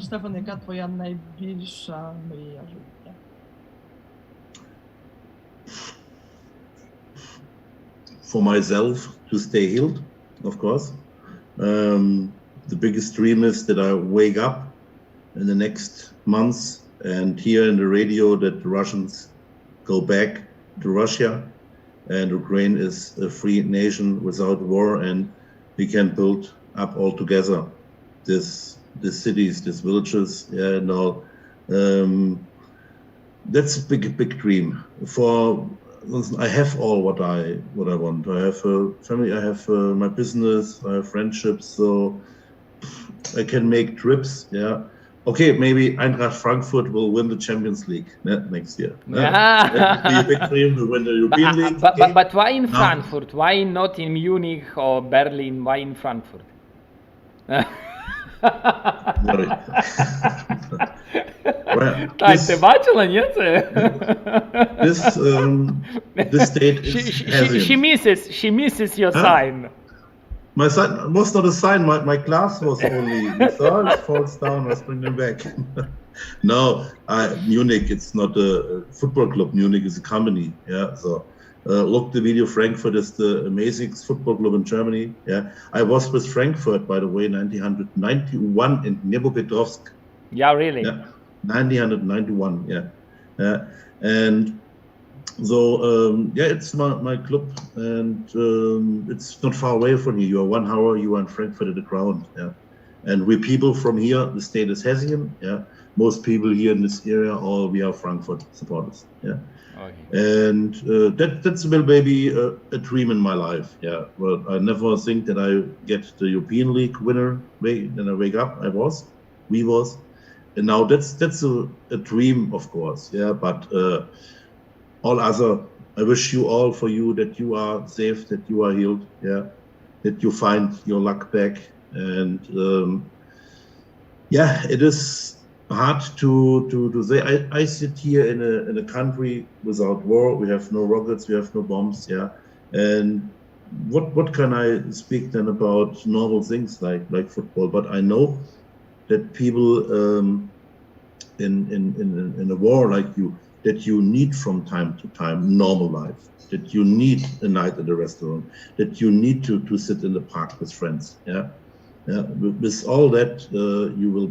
Штефан, яка твоя найбільша мрія життя? For myself, to stay healed, of course. The biggest dream is that I wake up in the next months and hear in the radio that the Russians go back to Russia and Ukraine is a free nation without war, and we can build up all together these cities, these villages. That's a big dream. I have all what I want. I have a family, I have my business, I have friendships, so I can make trips. Yeah. Okay, maybe Eintracht Frankfurt will win the Champions League next year. That would be a big dream to win the European League. But why in Frankfurt? Why not in Munich or Berlin? Why in Frankfurt? Ти бачила, ні, це? This state is she misses your sign. My sign was not a sign. My glass was only. You saw it falls down. I bring them back. No, Munich. It's not a football club. Munich is a company. Yeah. So look the video. Frankfurt is the amazing football club in Germany. Yeah. I was with Frankfurt, by the way, 1991 in Dnipropetrovsk. Yeah, really. Yeah. 1991. Yeah. And. So it's my club, and it's not far away from here. You are 1 hour. You are in Frankfurt at the ground. Yeah, and we people from here. The state is Hessian. Yeah, most people here in this area, we are Frankfurt supporters. Yeah, okay. And that's maybe a dream in my life. Yeah, but I never think that I get the European League winner. Then I wake up. We was, and now that's a dream, of course. Yeah, but. All other, I wish you all for you that you are safe, that you are healed, yeah, that you find your luck back. And it is hard to say. I sit here in a country without war. We have no rockets, we have no bombs, yeah. And what can I speak then about normal things like football? But I know that people in a war like that you need from time to time normal life, that you need a night at a restaurant, that you need to sit in the park with friends. Yeah. With all that, you will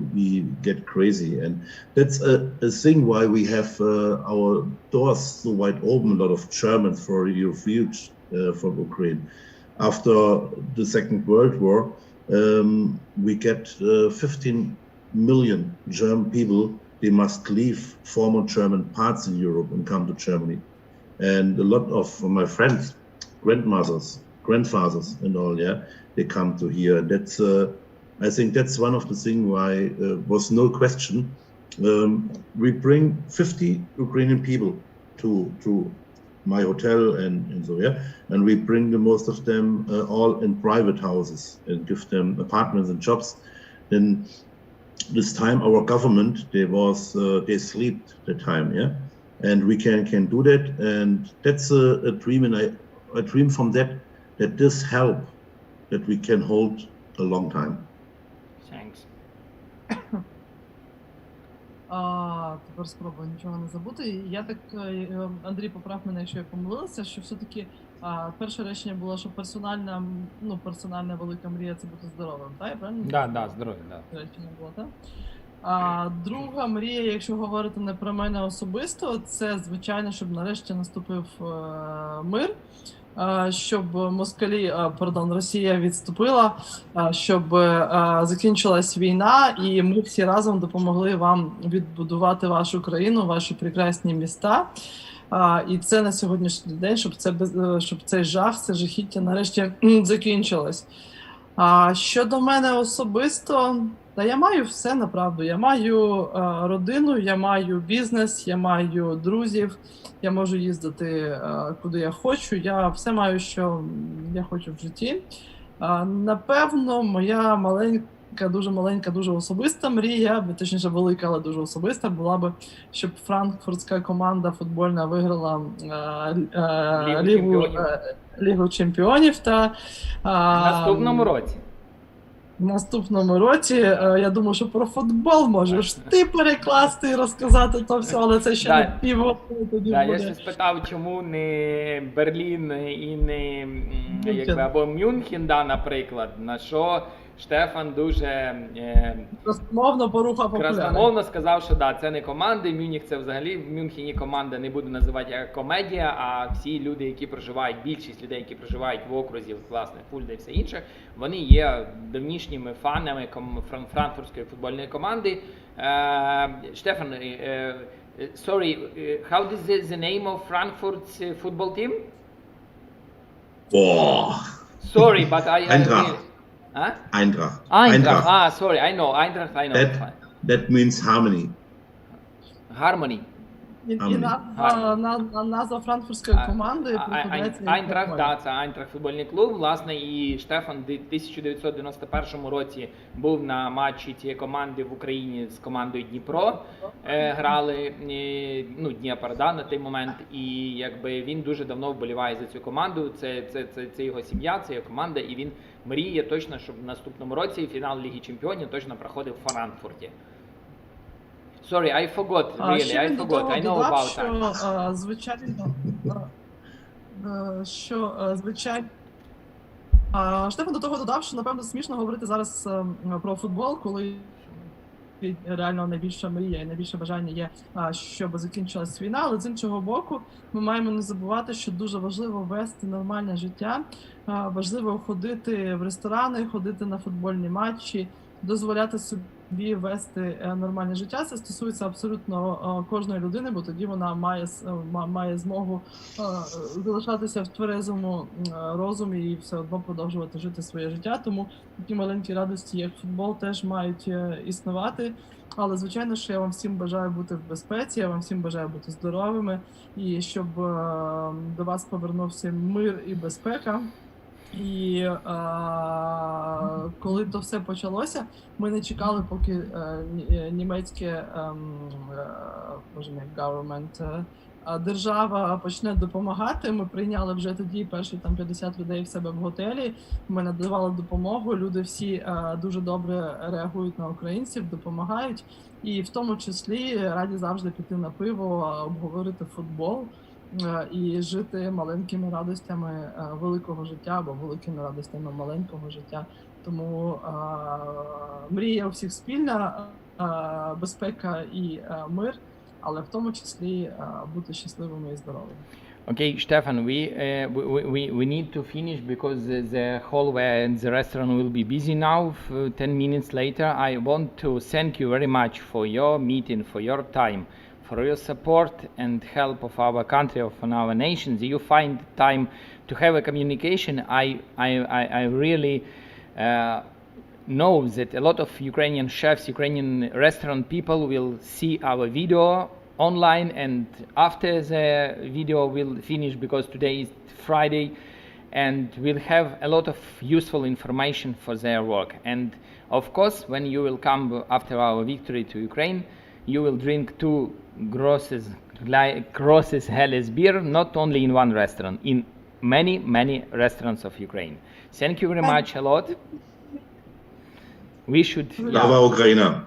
get crazy, and that's a thing why we have our doors so wide open. A lot of Germans for refuge from Ukraine. After the Second World War, we get 15 million German people. They must leave former German parts in Europe and come to Germany. And a lot of my friends, grandfathers and all, yeah, they come to here. And I think that's one of the things why was no question. We bring 50 Ukrainian people to my hotel and so, yeah, and we bring the most of them all in private houses and give them apartments and jobs. Then this time our government, they sleep the time, yeah, and we can do that, and that's a dream, and I dream from that this help that we can hold a long time. Thanks. Тепер спробую нічого не забути. Я так, Андрій, поправ мене, якщо я помилилася, що все-таки перше речення було, що персональна велика мрія – це бути здоровим, так? Я правильно? Да, здоров'я, да. Речення було, так? Друга мрія, якщо говорити не про мене особисто, це, звичайно, щоб нарешті наступив мир, щоб Росія відступила, щоб закінчилась війна, і ми всі разом допомогли вам відбудувати вашу країну, ваші прекрасні міста. І це на сьогоднішній день, щоб цей жах, це жахіття нарешті закінчилось. Щодо мене особисто, та я маю все, направду. Я маю родину, я маю бізнес, я маю друзів, я можу їздити куди я хочу, я все маю, що я хочу в житті. Напевно, моя маленька, дуже особиста мрія, точніше велика, але дуже особиста, була би, щоб франкфуртська команда футбольна виграла Лігу чемпіонів. В наступному році, я думаю, що про футбол можеш ти перекласти і розказати то все, але це ще не півроку тоді буде. Я ще спитав, чому не Берлін і не або Мюнхен, наприклад, на що Штефан дуже красномовно порухав популярність. Красномовно сказав, що це не команди, Мюнхен це взагалі, в Мюнхені команда, не буду називати як комедія, а всі люди, які проживають, більшість людей, які проживають в окрузі, власне, Фульда і все інше, вони є давнішніми фанами франкфуртської футбольної команди. Штефан, sorry, how is the name of Frankfurt's football team? Sorry, but Eintracht. Huh? Eintracht. Sorry, I know. Eintracht, I know. That means harmony. Harmony. І назва франкфуртської команди Eintracht, це Eintracht футбольний клуб, власне, і Штефан в 1991 році був на матчі цієї команди в Україні з командою Дніпро, грали, Дніпро, на той момент, і якби він дуже давно вболіває за цю команду, це його сім'я, це його команда, і він мріє точно, щоб в наступному році фінал Ліги Чемпіонів точно проходив в Франкфурті. Sorry, I forgot, really, I forgot, I know about that. Звичайно, Штефан до того додав, що, напевно, смішно говорити зараз про футбол, коли реально найбільша мрія і найбільше бажання є, щоб закінчилась війна, але з іншого боку, ми маємо не забувати, що дуже важливо вести нормальне життя, важливо ходити в ресторани, ходити на футбольні матчі, дозволяти собі вести нормальне життя. Це стосується абсолютно кожної людини, бо тоді вона має змогу залишатися в тверезому розумі і все одно продовжувати жити своє життя. Тому такі маленькі радості, як футбол, теж мають існувати. Але, звичайно, що я вам всім бажаю бути в безпеці, я вам всім бажаю бути здоровими, і щоб до вас повернувся мир і безпека. І коли то все почалося, ми не чекали, поки німецьке держава почне допомагати. Ми прийняли вже тоді перші 50 людей в себе в готелі, ми надавали допомогу, люди всі дуже добре реагують на українців, допомагають, і в тому числі раді завжди піти на пиво, обговорити футбол і жити маленькими радостями великого життя або великими радостями маленького життя. Тому мрія у всіх спільна, безпека і мир, але в тому числі бути щасливими і здоровими. Okay, Stefan, we need to finish because the hallway and the restaurant will be busy now. 10 minutes later, I want to thank you very much for your meeting, for your time, for your support and help of our country, of our nations. You find time to have a communication. I really know that a lot of Ukrainian chefs, Ukrainian restaurant people will see our video online, and after the video will finish, because today is Friday, and we'll have a lot of useful information for their work. And of course, when you will come after our victory to Ukraine, you will drink 2 grosses helles beer, not only in one restaurant, in many restaurants of Ukraine. Thank you very much a lot. We should... Slava Ukraina. All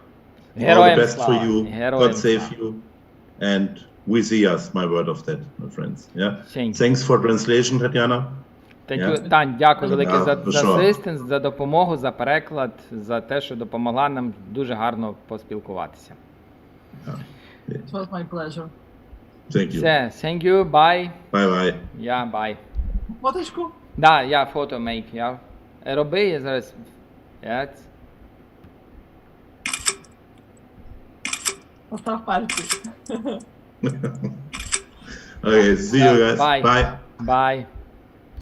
the Героям best for слава. you. Героям God save слава. you. And we see us, my word of that, my friends. Yeah. Thank you. Thanks for translation, Tatiana. Тань, дякую велике Yeah, за for sure. асистенс, за допомогу, за переклад, за те, що допомогла нам дуже гарно поспілкуватися. It was my pleasure. Thank you. Все, thank you, bye. Bye-bye. Я, bye. Фоточку? Да, я фото мейк, я роби, я зараз... Постав пальці. Okay, see you guys. Bye. Bye. Bye.